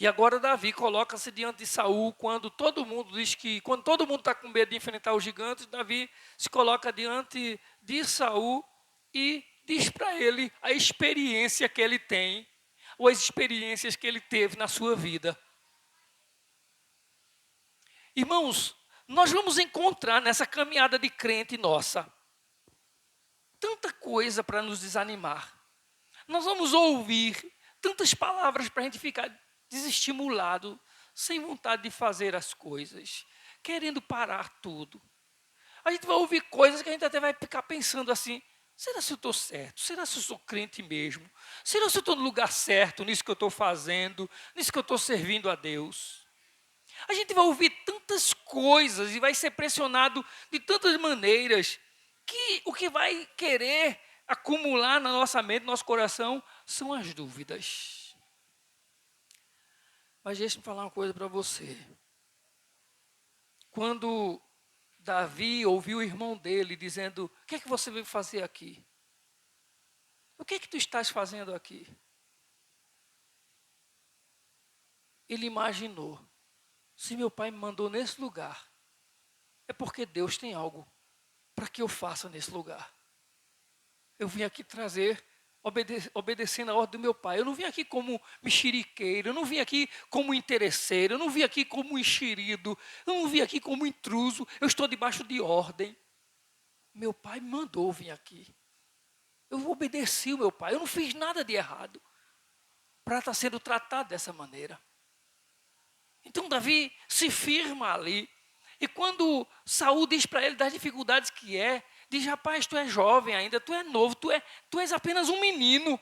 E agora Davi coloca-se diante de Saul, quando todo mundo está com medo de enfrentar os gigantes, Davi se coloca diante de Saul e diz para ele a experiência que ele tem, ou as experiências que ele teve na sua vida. Irmãos, nós vamos encontrar nessa caminhada de crente nossa tanta coisa para nos desanimar. Nós vamos ouvir tantas palavras para a gente ficar desestimulado, sem vontade de fazer as coisas, querendo parar tudo. A gente vai ouvir coisas que a gente até vai ficar pensando assim: será se eu estou certo? Será se eu sou crente mesmo? Será se eu estou no lugar certo, nisso que eu estou fazendo, nisso que eu estou servindo a Deus? A gente vai ouvir tantas coisas e vai ser pressionado de tantas maneiras que o que vai querer acumular na nossa mente, no nosso coração, são as dúvidas. Mas deixa-me falar uma coisa para você. Quando Davi ouviu o irmão dele dizendo: o que é que você veio fazer aqui? O que é que tu estás fazendo aqui? Ele imaginou: se meu pai me mandou nesse lugar, é porque Deus tem algo para que eu faça nesse lugar. Eu vim aqui obedecendo a ordem do meu pai. Eu não vim aqui como mexeriqueiro, eu não vim aqui como interesseiro, eu não vim aqui como enxerido, eu não vim aqui como intruso, eu estou debaixo de ordem. Meu pai me mandou vir aqui. Eu obedeci o meu pai, eu não fiz nada de errado para estar sendo tratado dessa maneira. Então Davi se firma ali. E quando Saul diz para ele das dificuldades que diz: rapaz, tu és jovem ainda, tu és novo, tu és apenas um menino.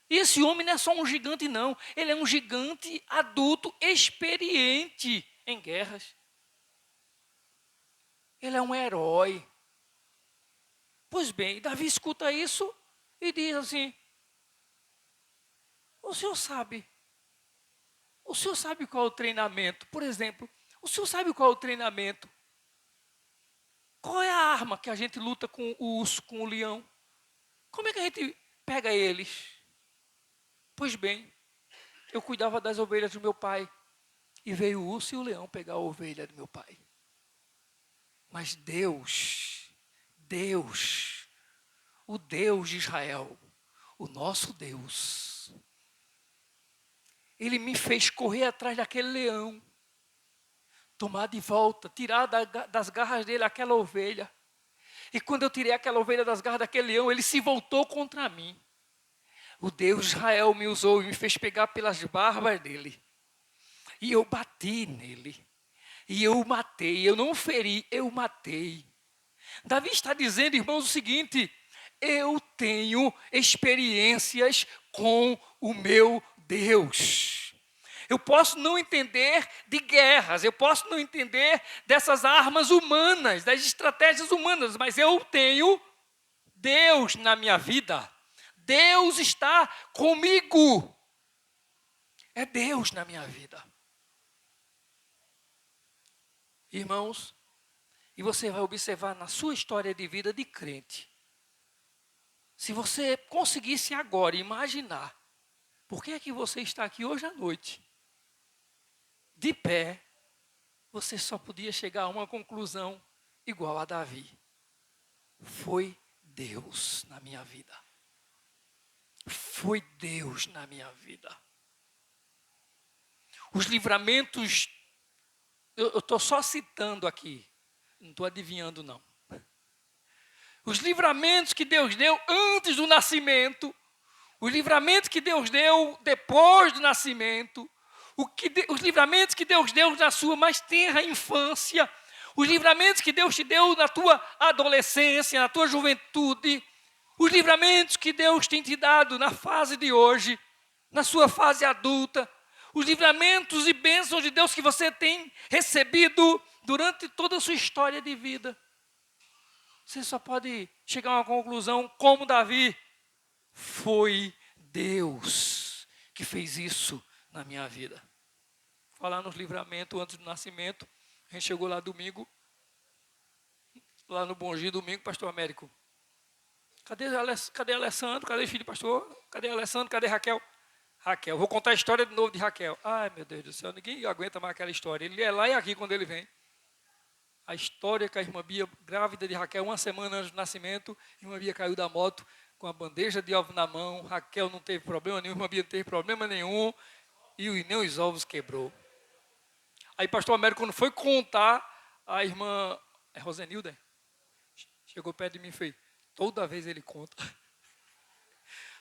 E esse homem não é só um gigante não, ele é um gigante adulto, experiente em guerras. Ele é um herói. Pois bem, Davi escuta isso e diz assim: o senhor sabe qual é o treinamento? Por exemplo, o senhor sabe qual é o treinamento? Qual é a arma que a gente luta com o urso, com o leão? Como é que a gente pega eles? Pois bem, eu cuidava das ovelhas do meu pai, e veio o urso e o leão pegar a ovelha do meu pai. Mas Deus, o Deus de Israel, o nosso Deus, Ele me fez correr atrás daquele leão, tomar de volta, tirar das garras dele aquela ovelha. E quando eu tirei aquela ovelha das garras daquele leão, ele se voltou contra mim. O Deus de Israel me usou e me fez pegar pelas barbas dele. E eu bati nele. E eu o matei. Eu não feri, eu matei. Davi está dizendo, irmãos, o seguinte: eu tenho experiências com o meu Deus. Eu posso não entender de guerras, eu posso não entender dessas armas humanas, das estratégias humanas, mas eu tenho Deus na minha vida. Deus está comigo. É Deus na minha vida. Irmãos, e você vai observar na sua história de vida de crente, se você conseguisse agora imaginar por que é que você está aqui hoje à noite, de pé, você só podia chegar a uma conclusão igual a Davi: foi Deus na minha vida. Foi Deus na minha vida. Os livramentos, eu estou só citando aqui, não estou adivinhando não. Os livramentos que Deus deu antes do nascimento, os livramentos que Deus deu depois do nascimento, os livramentos que Deus deu na sua mais tenra infância, os livramentos que Deus te deu na tua adolescência, na tua juventude, os livramentos que Deus tem te dado na fase de hoje, na sua fase adulta, os livramentos e bênçãos de Deus que você tem recebido durante toda a sua história de vida. Você só pode chegar a uma conclusão como Davi. Foi Deus que fez isso na minha vida. Falar nos livramentos antes do nascimento. A gente chegou lá domingo. Lá no Bom Dia, domingo, pastor Américo. Cadê Alessandro? Cadê o filho do pastor? Cadê Alessandro? Cadê Raquel? Raquel. Vou contar a história de novo de Raquel. Ai, meu Deus do céu, ninguém aguenta mais aquela história. Ele é lá e aqui quando ele vem. A história que a irmã Bia, grávida de Raquel, 1 semana antes do nascimento, a irmã Bia caiu da moto com a bandeja de ovo na mão. Raquel não teve problema nenhum, a irmã Bia não teve problema nenhum. E nem os ovos quebrou. Aí pastor Américo, quando foi contar, a irmã Rosenilda chegou perto de mim e fez, toda vez ele conta.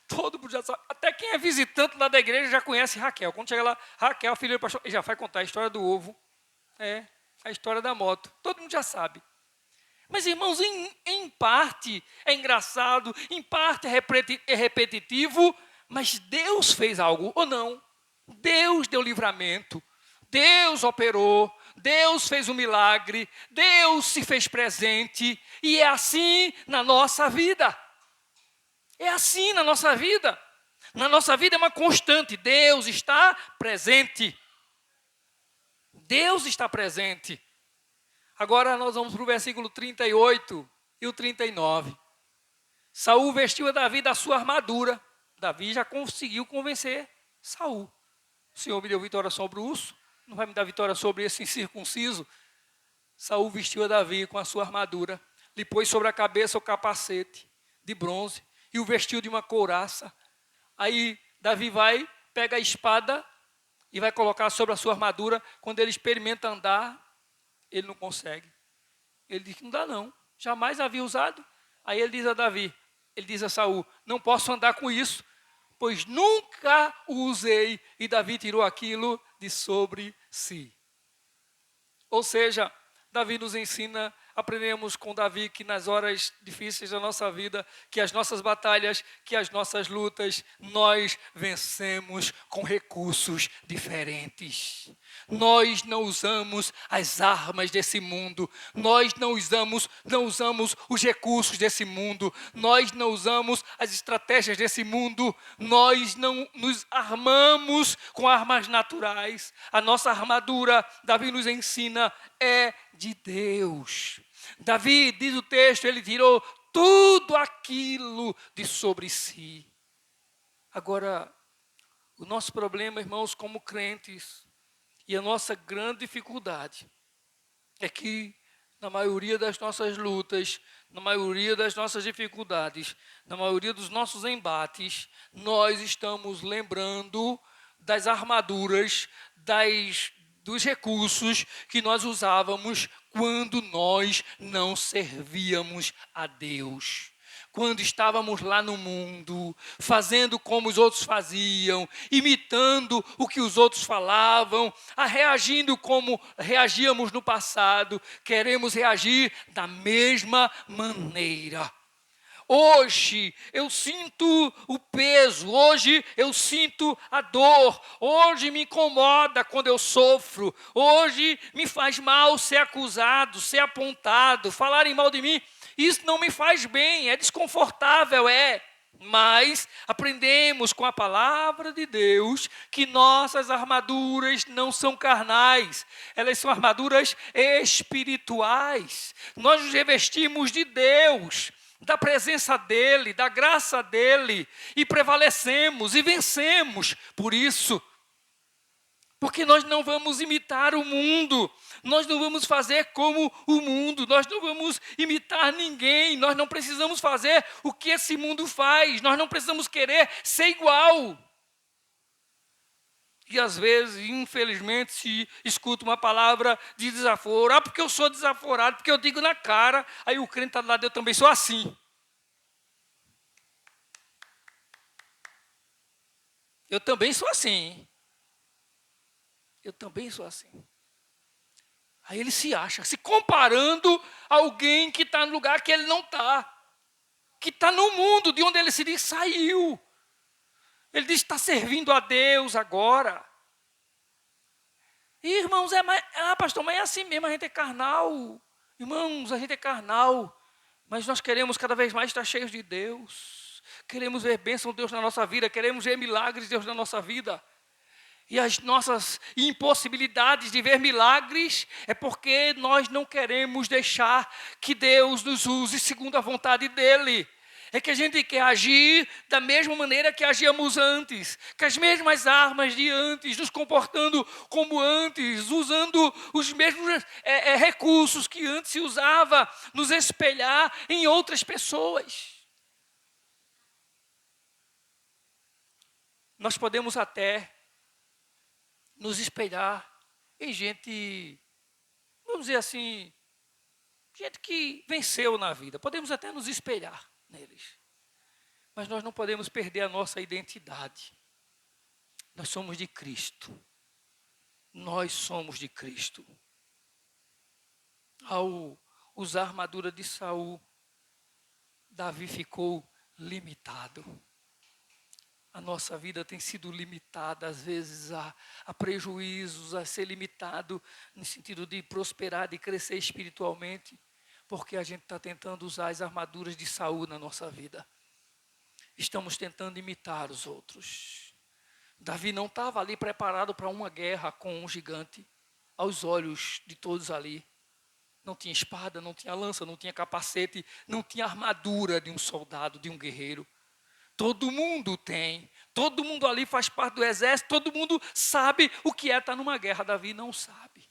Todo mundo já sabe. Até quem é visitante lá da igreja já conhece Raquel. Quando chega lá, Raquel, filha do pastor, ele já vai contar a história do ovo. A história da moto. Todo mundo já sabe. Mas, irmãos, em parte é engraçado, em parte é repetitivo, mas Deus fez algo ou não. Deus deu livramento. Deus operou. Deus fez um milagre. Deus se fez presente. E é assim na nossa vida. É assim na nossa vida. Na nossa vida é uma constante. Deus está presente. Deus está presente. Agora nós vamos para o versículo 38 e o 39. Saul vestiu a Davi da sua armadura. Davi já conseguiu convencer Saul. O Senhor me deu vitória sobre o urso, não vai me dar vitória sobre esse incircunciso? Saul vestiu a Davi com a sua armadura, lhe pôs sobre a cabeça o capacete de bronze e o vestiu de uma couraça. Aí Davi vai, pega a espada e vai colocar sobre a sua armadura. Quando ele experimenta andar, ele não consegue. Ele diz que não dá não, jamais havia usado. Aí ele diz a Davi, ele diz a Saul, não posso andar com isso, pois nunca o usei. E Davi tirou aquilo de sobre si. Ou seja, Davi nos ensina, aprendemos com Davi que nas horas difíceis da nossa vida, que as nossas batalhas, que as nossas lutas, nós vencemos com recursos diferentes. Nós não usamos as armas desse mundo, nós não usamos os recursos desse mundo, nós não usamos as estratégias desse mundo, nós não nos armamos com armas naturais. A nossa armadura, Davi nos ensina, é de Deus. Davi, diz o texto, ele tirou tudo aquilo de sobre si. Agora, o nosso problema, irmãos, como crentes, e a nossa grande dificuldade, é que na maioria das nossas lutas, na maioria das nossas dificuldades, na maioria dos nossos embates, nós estamos lembrando das armaduras, dos recursos que nós usávamos quando nós não servíamos a Deus. Quando estávamos lá no mundo, fazendo como os outros faziam, imitando o que os outros falavam, reagindo como reagíamos no passado, queremos reagir da mesma maneira. Hoje eu sinto o peso, hoje eu sinto a dor, hoje me incomoda quando eu sofro, hoje me faz mal ser acusado, ser apontado, falarem mal de mim. Isso não me faz bem, é desconfortável, mas aprendemos com a palavra de Deus que nossas armaduras não são carnais, elas são armaduras espirituais. Nós nos revestimos de Deus, da presença dEle, da graça dEle, e prevalecemos e vencemos por isso. Porque nós não vamos imitar o mundo, nós não vamos fazer como o mundo, nós não vamos imitar ninguém, nós não precisamos fazer o que esse mundo faz, nós não precisamos querer ser igual. E às vezes, infelizmente, se escuta uma palavra de desaforo, porque eu sou desaforado, porque eu digo na cara, aí o crente está do lado, eu também sou assim. Eu também sou assim. Eu também sou assim. Aí ele se acha, se comparando a alguém que está no lugar que ele não está. Que está no mundo de onde ele se diz saiu. Ele diz que está servindo a Deus agora. E, irmãos, pastor, mas é assim mesmo, a gente é carnal. Irmãos, a gente é carnal. Mas nós queremos cada vez mais estar cheios de Deus. Queremos ver bênção de Deus na nossa vida. Queremos ver milagres de Deus na nossa vida. E as nossas impossibilidades de ver milagres é porque nós não queremos deixar que Deus nos use segundo a vontade dEle. É que a gente quer agir da mesma maneira que agíamos antes, com as mesmas armas de antes, nos comportando como antes, usando os mesmos recursos que antes se usava, nos espelhar em outras pessoas. Nós podemos até nos espelhar em gente, vamos dizer assim, gente que venceu na vida. Podemos até nos espelhar neles. Mas nós não podemos perder a nossa identidade. Nós somos de Cristo. Nós somos de Cristo. Ao usar a armadura de Saul, Davi ficou limitado. A nossa vida tem sido limitada, às vezes, a prejuízos, a ser limitado no sentido de prosperar, de crescer espiritualmente, porque a gente está tentando usar as armaduras de Saul na nossa vida. Estamos tentando imitar os outros. Davi não estava ali preparado para uma guerra com um gigante, aos olhos de todos ali. Não tinha espada, não tinha lança, não tinha capacete, não tinha armadura de um soldado, de um guerreiro. Todo mundo tem, todo mundo ali faz parte do exército, todo mundo sabe o que é estar numa guerra. Davi não sabe.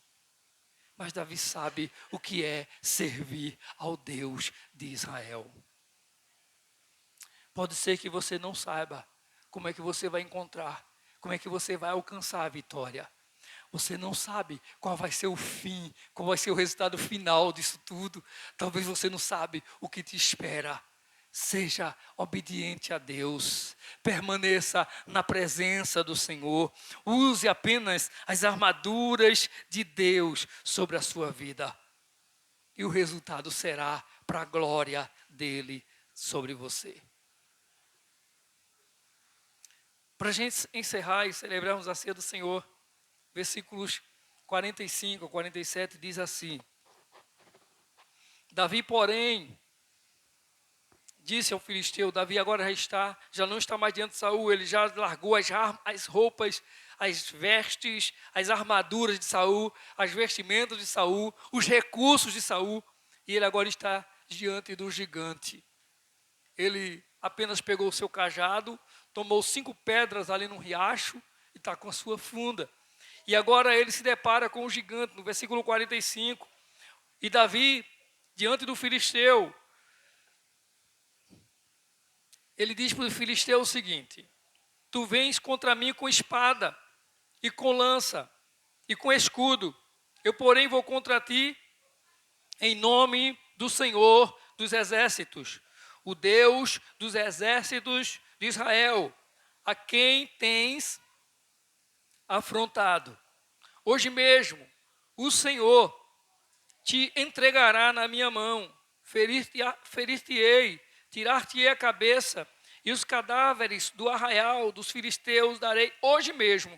Mas Davi sabe o que é servir ao Deus de Israel. Pode ser que você não saiba como é que você vai encontrar, como é que você vai alcançar a vitória. Você não sabe qual vai ser o fim, qual vai ser o resultado final disso tudo. Talvez você não sabe o que te espera. Seja obediente a Deus, permaneça na presença do Senhor, use apenas as armaduras de Deus sobre a sua vida. E o resultado será para a glória dele sobre você. Para a gente encerrar e celebrarmos a ceia do Senhor, versículos 45 a 47 diz assim: Davi, porém, disse ao filisteu, Davi agora já não está mais diante de Saul, ele já largou as roupas, as vestes, as armaduras de Saul, as vestimentas de Saul, os recursos de Saul, e ele agora está diante do gigante. Ele apenas pegou o seu cajado, tomou 5 pedras ali num riacho e está com a sua funda. E agora ele se depara com o gigante, no versículo 45. E Davi, diante do filisteu, ele diz para o filisteu o seguinte: tu vens contra mim com espada, e com lança, e com escudo. Eu, porém, vou contra ti em nome do Senhor dos exércitos, o Deus dos exércitos de Israel, a quem tens afrontado. Hoje mesmo, o Senhor te entregará na minha mão, ferir-te-ei, tirar-te-ei a cabeça, e os cadáveres do arraial dos filisteus darei hoje mesmo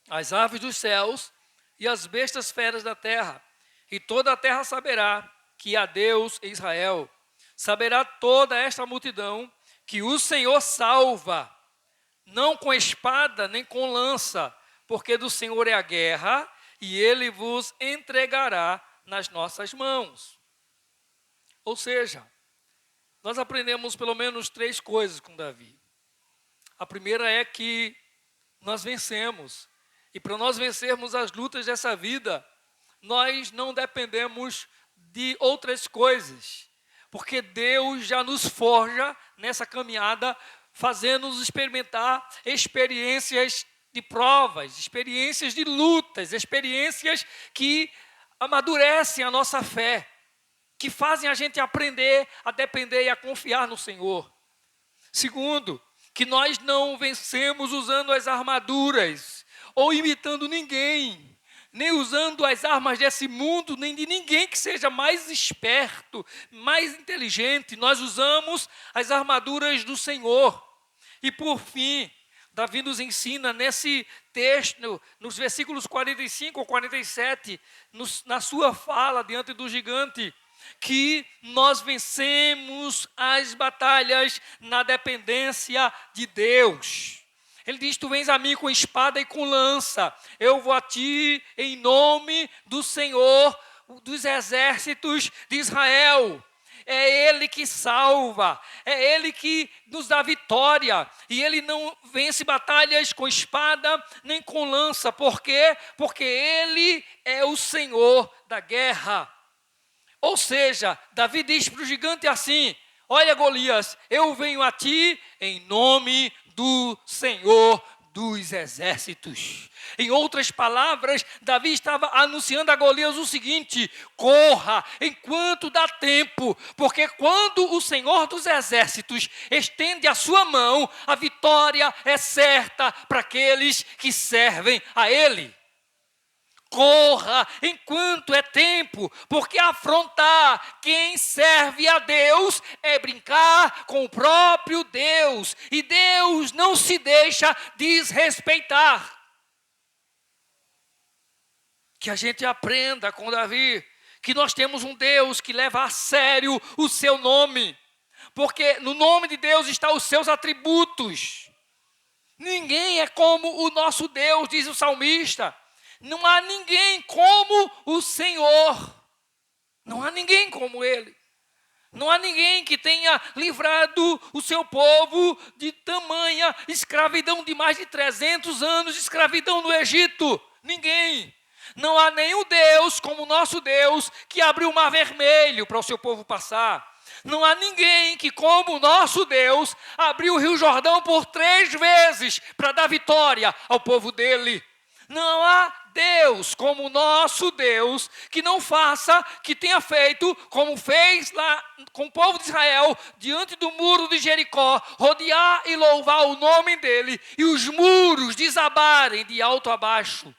às aves dos céus e às bestas feras da terra. E toda a terra saberá que há Deus em Israel. Saberá toda esta multidão que o Senhor salva, não com espada nem com lança, porque do Senhor é a guerra, e ele vos entregará nas nossas mãos. Ou seja, nós aprendemos pelo menos 3 coisas com Davi. A primeira é que nós vencemos. E para nós vencermos as lutas dessa vida, nós não dependemos de outras coisas. Porque Deus já nos forja nessa caminhada, fazendo-nos experimentar experiências de provas, experiências de lutas, experiências que amadurecem a nossa fé, que fazem a gente aprender a depender e a confiar no Senhor. Segundo, que nós não vencemos usando as armaduras ou imitando ninguém, nem usando as armas desse mundo, nem de ninguém que seja mais esperto, mais inteligente. Nós usamos as armaduras do Senhor. E por fim, Davi nos ensina nesse texto, nos versículos 45 ou 47, na sua fala diante do gigante, que nós vencemos as batalhas na dependência de Deus. Ele diz: tu vens a mim com espada e com lança, eu vou a ti em nome do Senhor dos exércitos de Israel. É Ele que salva, é Ele que nos dá vitória. E Ele não vence batalhas com espada nem com lança. Por quê? Porque Ele é o Senhor da guerra. Ou seja, Davi diz para o gigante assim: olha, Golias, eu venho a ti em nome do Senhor dos exércitos. Em outras palavras, Davi estava anunciando a Golias o seguinte: corra enquanto dá tempo, porque quando o Senhor dos exércitos estende a sua mão, a vitória é certa para aqueles que servem a Ele. Corra enquanto é tempo, porque afrontar quem serve a Deus é brincar com o próprio Deus, e Deus não se deixa desrespeitar. Que a gente aprenda com Davi que nós temos um Deus que leva a sério o seu nome, porque no nome de Deus estão os seus atributos. Ninguém é como o nosso Deus, diz o salmista. Não há ninguém como o Senhor. Não há ninguém como Ele. Não há ninguém que tenha livrado o seu povo de tamanha escravidão, de mais de 300 anos de escravidão no Egito. Ninguém. Não há nenhum Deus como o nosso Deus que abriu o mar vermelho para o seu povo passar. Não há ninguém que, como o nosso Deus, abriu o Rio Jordão por 3 vezes para dar vitória ao povo dele. Não há Deus como o nosso Deus que não faça, que tenha feito como fez lá com o povo de Israel, diante do muro de Jericó, rodear e louvar o nome dele, e os muros desabarem de alto a baixo.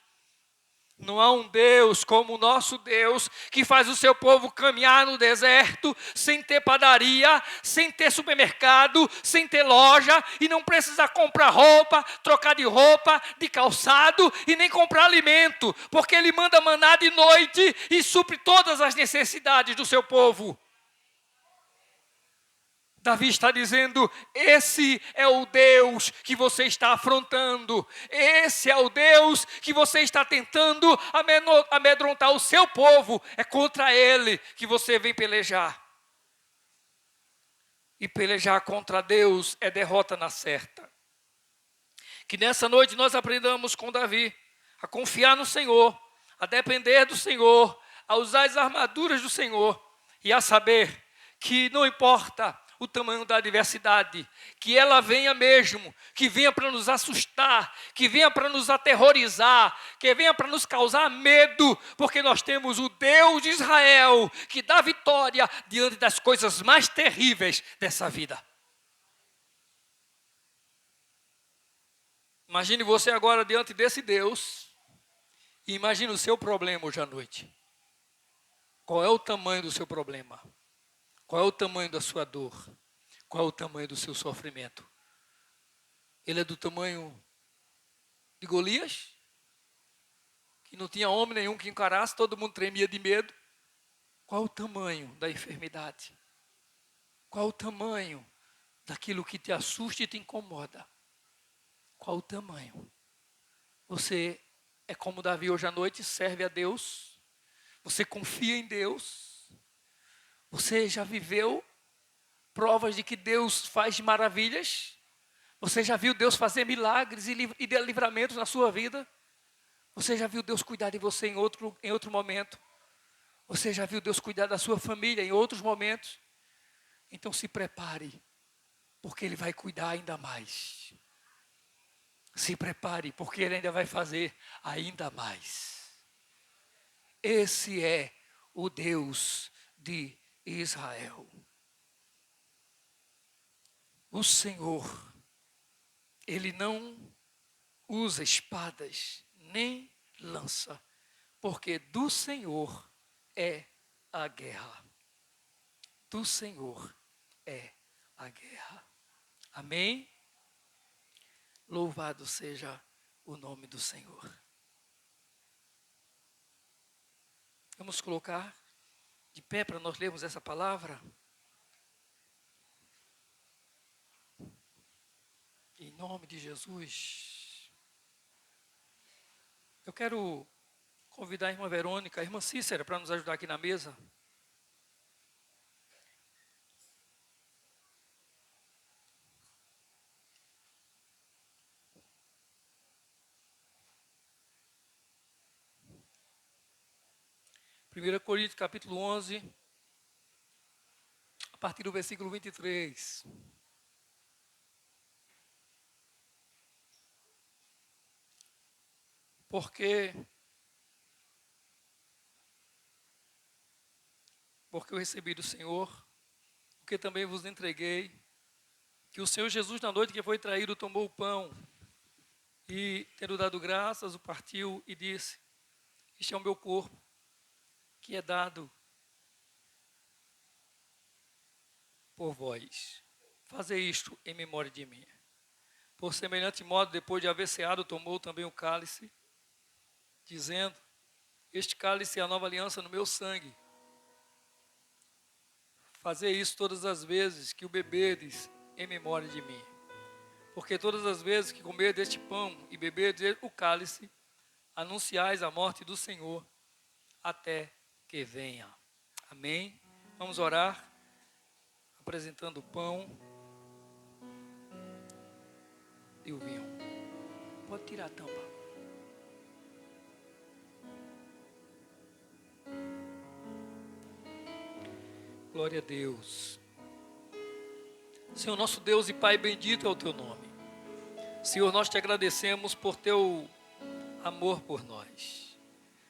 Não há um Deus como o nosso Deus, que faz o seu povo caminhar no deserto, sem ter padaria, sem ter supermercado, sem ter loja, e não precisar comprar roupa, trocar de roupa, de calçado, e nem comprar alimento, porque Ele manda maná de noite e supre todas as necessidades do seu povo. Davi está dizendo: esse é o Deus que você está afrontando. Esse é o Deus que você está tentando amedrontar o seu povo. É contra Ele que você vem pelejar. E pelejar contra Deus é derrota na certa. Que nessa noite nós aprendamos com Davi a confiar no Senhor, a depender do Senhor, a usar as armaduras do Senhor e a saber que não importa o tamanho da adversidade, que ela venha mesmo, que venha para nos assustar, que venha para nos aterrorizar, que venha para nos causar medo, porque nós temos o Deus de Israel, que dá vitória diante das coisas mais terríveis dessa vida. Imagine você agora diante desse Deus, e imagine o seu problema hoje à noite. Qual é o tamanho do seu problema? Qual é o tamanho da sua dor? Qual é o tamanho do seu sofrimento? Ele é do tamanho de Golias, que não tinha homem nenhum que encarasse, todo mundo tremia de medo. Qual é o tamanho da enfermidade? Qual é o tamanho daquilo que te assusta e te incomoda? Qual o tamanho? Você é como Davi hoje à noite, serve a Deus, você confia em Deus. Você já viveu provas de que Deus faz maravilhas? Você já viu Deus fazer milagres e livramentos na sua vida? Você já viu Deus cuidar de você em outro momento? Você já viu Deus cuidar da sua família em outros momentos? Então se prepare, porque Ele vai cuidar ainda mais. Se prepare, porque Ele ainda vai fazer ainda mais. Esse é o Deus de Israel. O Senhor, Ele não usa espadas nem lança, porque do Senhor é a guerra. Do Senhor é a guerra. Amém? Louvado seja o nome do Senhor. Vamos colocar de pé para nós lermos essa palavra. Em nome de Jesus. Eu quero convidar a irmã Verônica, a irmã Cícera, para nos ajudar aqui na mesa. Primeira Coríntios, capítulo 11, a partir do versículo 23. Porque eu recebi do Senhor, o que também vos entreguei, que o Senhor Jesus, na noite que foi traído, tomou o pão e, tendo dado graças, o partiu e disse: este é o meu corpo, que é dado por vós. Fazei isto em memória de mim. Por semelhante modo, depois de haver ceado, tomou também o cálice, dizendo: este cálice é a nova aliança no meu sangue. Fazei isso todas as vezes que o beberdes em memória de mim. Porque todas as vezes que comerdes este pão e beberdes o cálice, anunciais a morte do Senhor até que venha. Amém? Vamos orar, apresentando o pão e o vinho. Pode tirar a tampa. Glória a Deus. Senhor, nosso Deus e Pai, bendito é o teu nome. Senhor, nós te agradecemos por teu amor por nós.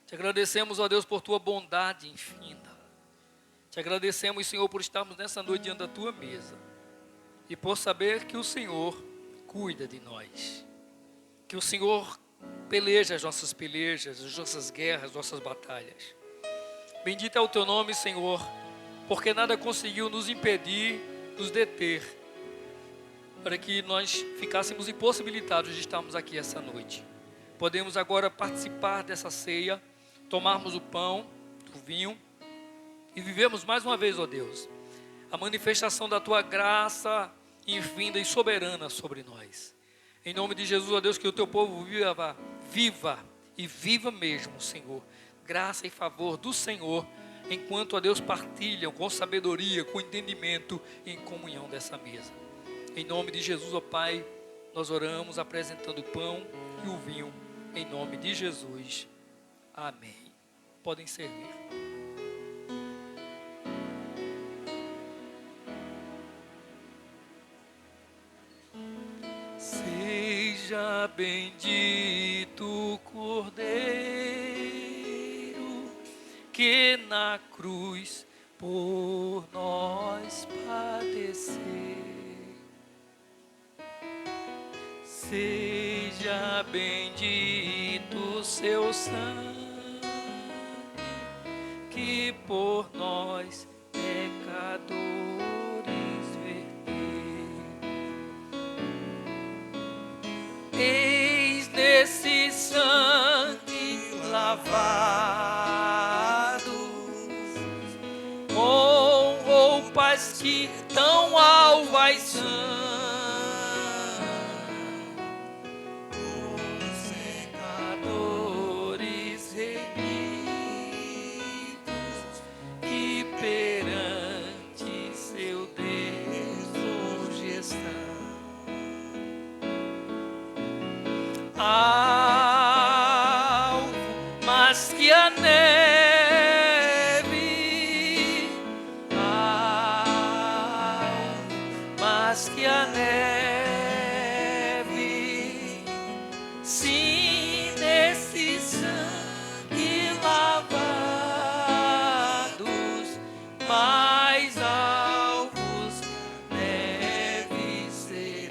Te agradecemos, ó Deus, por tua bondade infinita. Te agradecemos, Senhor, por estarmos nessa noite diante da tua mesa e por saber que o Senhor cuida de nós. Que o Senhor peleja as nossas pelejas, as nossas guerras, as nossas batalhas. Bendito é o teu nome, Senhor, porque nada conseguiu nos impedir, nos deter, para que nós ficássemos impossibilitados de estarmos aqui essa noite. Podemos agora participar dessa ceia, tomarmos o pão, o vinho e vivemos mais uma vez, ó Deus, a manifestação da tua graça infinita e soberana sobre nós. Em nome de Jesus, ó Deus, que o teu povo viva e viva mesmo, Senhor, graça e favor do Senhor, enquanto, ó Deus, partilham com sabedoria, com entendimento e em comunhão dessa mesa. Em nome de Jesus, ó Pai, nós oramos apresentando o pão e o vinho, em nome de Jesus. Amém. Podem servir. Seja bendito o Cordeiro que na cruz por nós padeceu. Seja bendito o seu sangue que por nós pecadores verteu. Eis nesse sangue lavado com roupas que tão alvas são, os pecadores remidos que perante seu Deus hoje estão. Mas que a neve, mas que a neve, sim, nesse sangue lavados, mais alvos neve serei.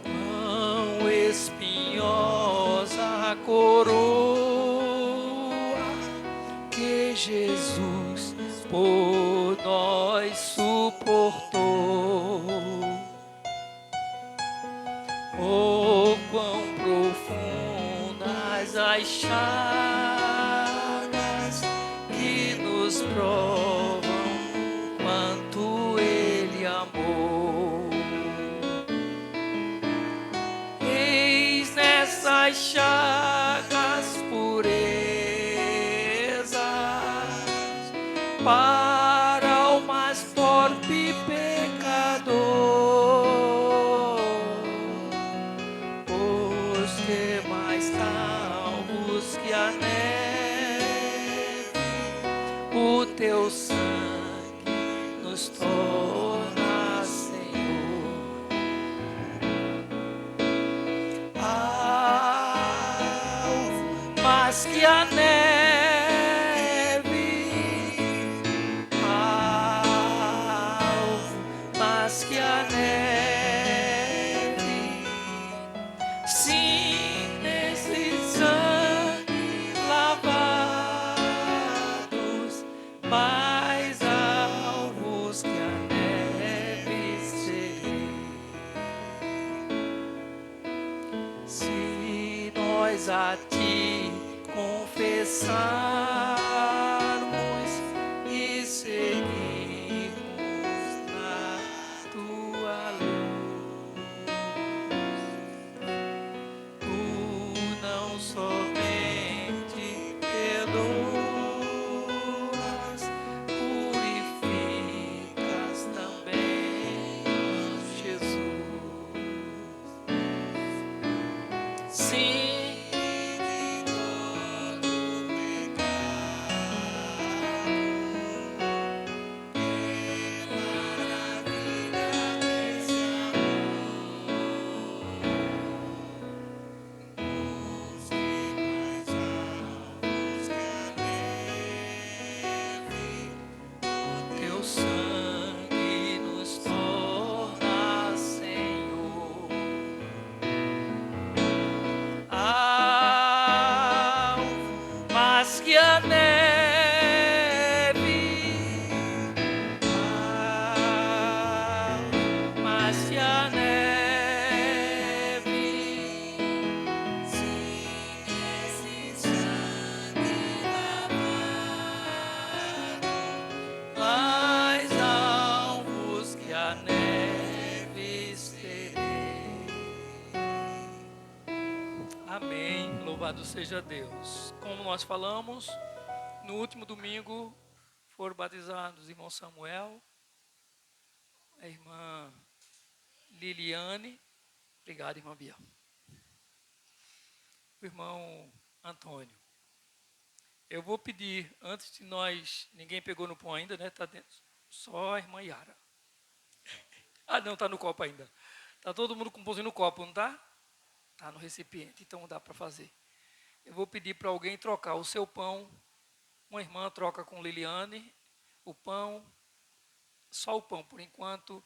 Quão espinhosa a coroa que Jesus por nós suportou, quão profundas as chagas que nos provam quanto Ele amou. Eis nessas chagas purezas para o mais torpe pecador, os que mais calvos que a neve, o teu sangue nos torna, Senhor, mais que a neve, mais que a neve, sim, nesse sangue lavados, mais alvos que a neve serei. Se nós a ti confessarmos e seguirmos na tua luz, tu não somente perdoas, purificas também, Jesus. Sim. Teu sangue nos torna, Senhor, mais que a neve, mais que a neve, sim, esse sangue lavado, mais alvos que a neve serei. Amém. Louvado seja Deus. Como nós falamos, no último domingo foram batizados o irmão Samuel, a irmã Liliane, obrigado, irmã Bia, o irmão Antônio. Eu vou pedir, antes de nós, ninguém pegou no pão ainda, né? Tá dentro, só a irmã Yara. Ah, não, tá no copo ainda. Tá todo mundo com um pãozinho no copo, não tá? Tá no recipiente, então dá para fazer. Eu vou pedir para alguém trocar o seu pão. Uma irmã troca com Liliane o pão, só o pão por enquanto.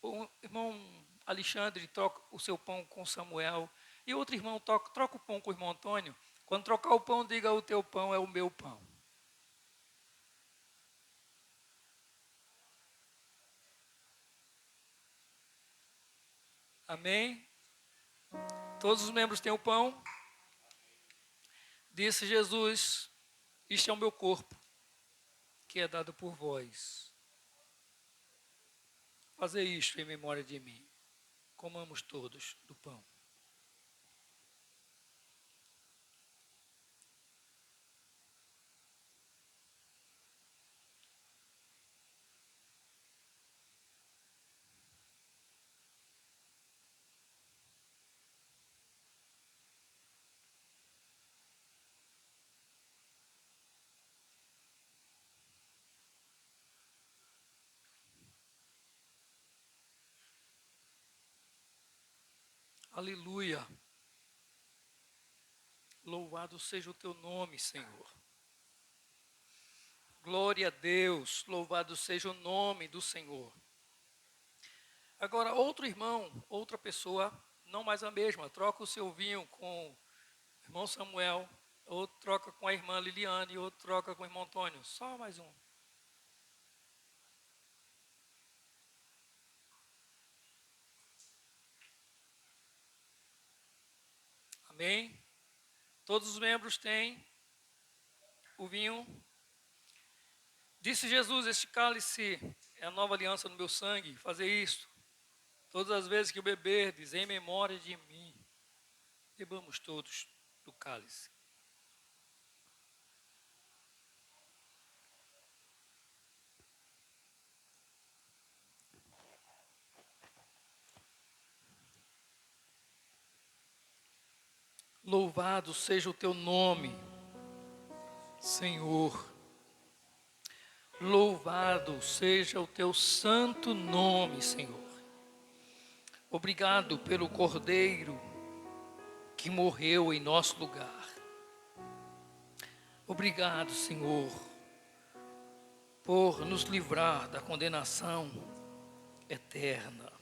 O irmão Alexandre troca o seu pão com Samuel. E outro irmão troca o pão com o irmão Antônio. Quando trocar o pão, diga: o teu pão é o meu pão. Amém? Todos os membros têm o pão. Disse Jesus: este é o meu corpo, que é dado por vós. Fazer isto em memória de mim. Comamos todos do pão. Aleluia. Louvado seja o teu nome, Senhor. Glória a Deus. Louvado seja o nome do Senhor. Agora, outro irmão, outra pessoa, não mais a mesma, troca o seu vinho com o irmão Samuel, outro troca com a irmã Liliane, outro troca com o irmão Antônio. Só mais um. Amém? Todos os membros têm o vinho. Disse Jesus: este cálice é a nova aliança no meu sangue. Fazer isto todas as vezes que o beberdes, em memória de mim. Bebamos todos do cálice. Louvado seja o teu nome, Senhor. Louvado seja o teu santo nome, Senhor. Obrigado pelo Cordeiro que morreu em nosso lugar. Obrigado, Senhor, por nos livrar da condenação eterna.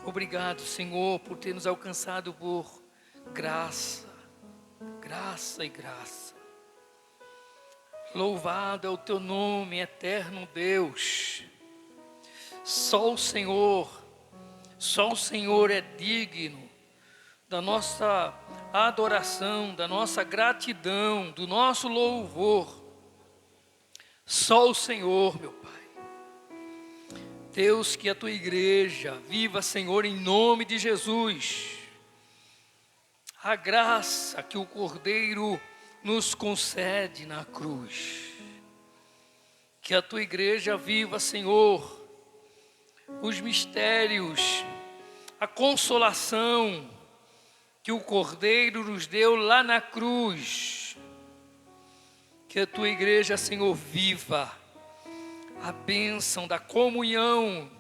Obrigado, Senhor, por ter nos alcançado por graça, graça e graça. Louvado é o teu nome, eterno Deus. Só o Senhor é digno da nossa adoração, da nossa gratidão, do nosso louvor. Só o Senhor, meu Pai. Deus, que a tua igreja viva, Senhor, em nome de Jesus. A graça que o Cordeiro nos concede na cruz. Que a tua igreja viva, Senhor, os mistérios, a consolação que o Cordeiro nos deu lá na cruz. Que a tua igreja, Senhor, viva a bênção da comunhão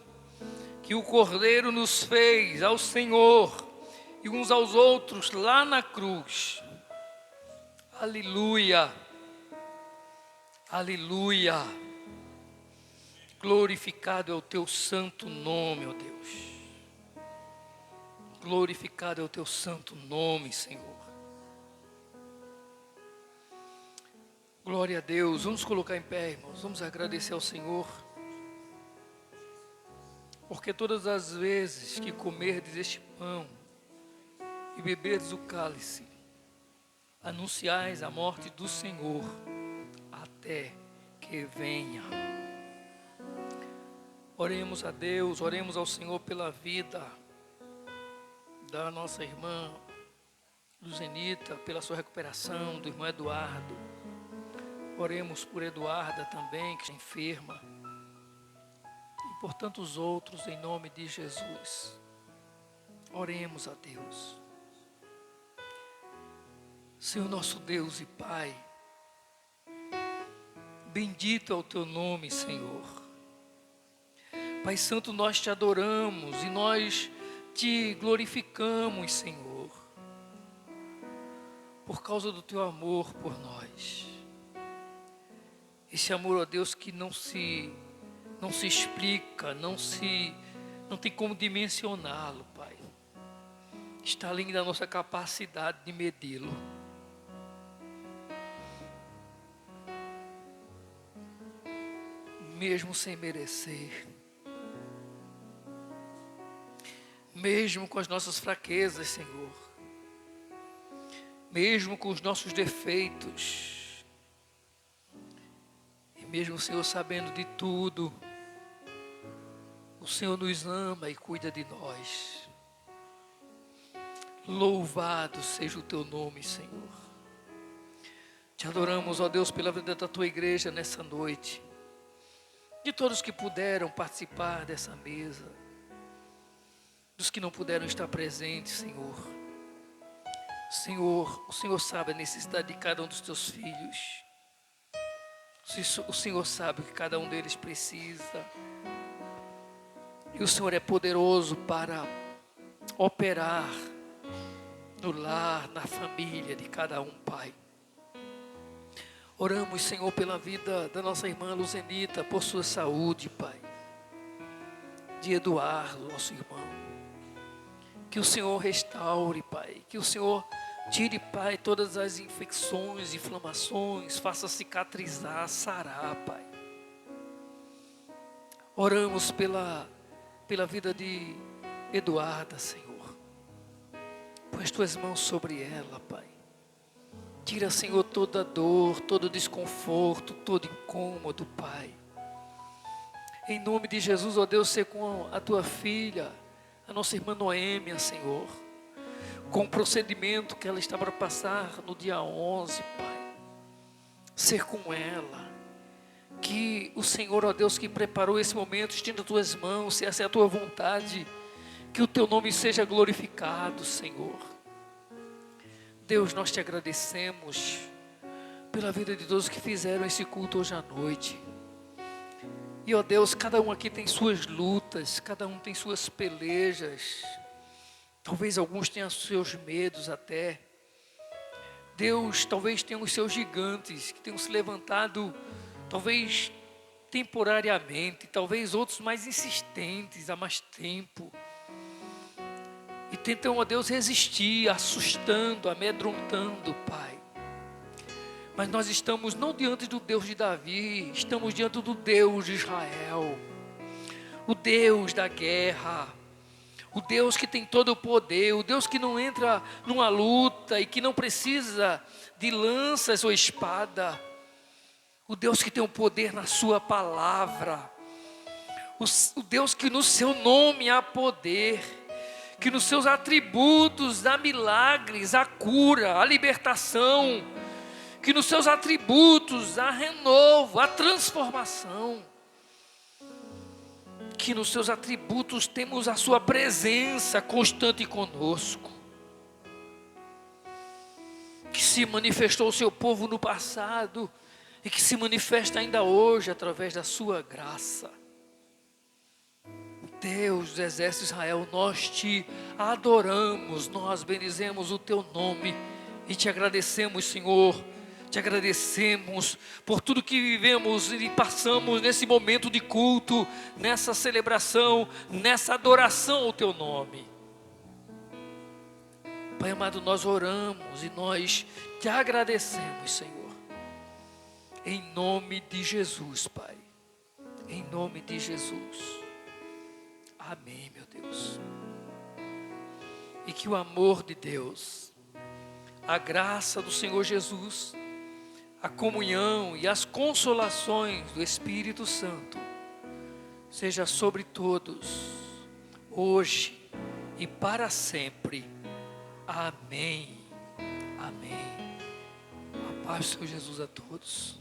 que o Cordeiro nos fez ao Senhor e uns aos outros lá na cruz. Aleluia, aleluia. Glorificado é o teu santo nome, ó Deus. Glorificado é o teu santo nome, Senhor. Glória a Deus. Vamos colocar em pé, irmãos. Vamos agradecer ao Senhor. Porque todas as vezes que comerdes este pão e beberdes o cálice, anunciais a morte do Senhor até que venha. Oremos a Deus, oremos ao Senhor pela vida da nossa irmã Luzenita, pela sua recuperação, do irmão Eduardo. Oremos por Eduarda também, que está enferma, e por tantos outros, em nome de Jesus. Oremos a Deus. Senhor nosso Deus e Pai, bendito é o teu nome, Senhor. Pai Santo, nós te adoramos e nós te glorificamos, Senhor, por causa do teu amor por nós. Esse amor, ó Deus, que não se explica, não tem como dimensioná-lo, Pai. Está além da nossa capacidade de medi-lo. Mesmo sem merecer, mesmo com as nossas fraquezas, Senhor, mesmo com os nossos defeitos, e mesmo, Senhor, sabendo de tudo, o Senhor nos ama e cuida de nós. Louvado seja o teu nome, Senhor. Te adoramos, ó Deus, pela vida da tua igreja nessa noite, de todos que puderam participar dessa mesa, dos que não puderam estar presentes, Senhor. Senhor, o Senhor sabe a necessidade de cada um dos teus filhos. O Senhor sabe o que cada um deles precisa. E o Senhor é poderoso para operar no lar, na família de cada um, Pai. Oramos, Senhor, pela vida da nossa irmã Luzenita, por sua saúde, Pai. De Eduardo, nosso irmão. Que o Senhor restaure, Pai. Que o Senhor tire, Pai, todas as infecções, inflamações, faça cicatrizar, sarar, Pai. Oramos pela vida de Eduarda, Senhor. Põe as tuas mãos sobre ela, Pai. Tira, Senhor, toda dor, todo desconforto, todo incômodo, Pai. Em nome de Jesus, ó Deus, ser com a tua filha, a nossa irmã Noêmia, Senhor, com o procedimento que ela está para passar no dia 11, Pai. Ser com ela. Que o Senhor, ó Deus, que preparou esse momento, estenda as tuas mãos, se essa é a tua vontade, que o teu nome seja glorificado, Senhor. Deus, nós te agradecemos pela vida de todos que fizeram esse culto hoje à noite. E, ó Deus, cada um aqui tem suas lutas, cada um tem suas pelejas. Talvez alguns tenham seus medos até. Deus, talvez tenham os seus gigantes que tenham se levantado, talvez temporariamente, talvez outros mais insistentes há mais tempo. E tentam, ó Deus, resistir, assustando, amedrontando, Pai. Mas nós estamos não diante do Deus de Davi, estamos diante do Deus de Israel. O Deus da guerra, o Deus que tem todo o poder, o Deus que não entra numa luta e que não precisa de lanças ou espada. O Deus que tem o poder na sua palavra. O Deus que no seu nome há poder, que nos seus atributos há milagres, há cura, há libertação, que nos seus atributos há renovo, há transformação, que nos seus atributos temos a sua presença constante conosco, que se manifestou o seu povo no passado e que se manifesta ainda hoje através da sua graça. Deus dos exércitos de Israel, nós te adoramos, nós bendizemos o teu nome e te agradecemos, Senhor. Te agradecemos por tudo que vivemos e passamos nesse momento de culto, nessa celebração, nessa adoração ao teu nome. Pai amado, nós oramos e nós te agradecemos, Senhor. Em nome de Jesus, Pai. Em nome de Jesus. Amém, meu Deus. E que o amor de Deus, a graça do Senhor Jesus, a comunhão e as consolações do Espírito Santo seja sobre todos, hoje e para sempre. Amém. Amém. A paz do Senhor Jesus a todos.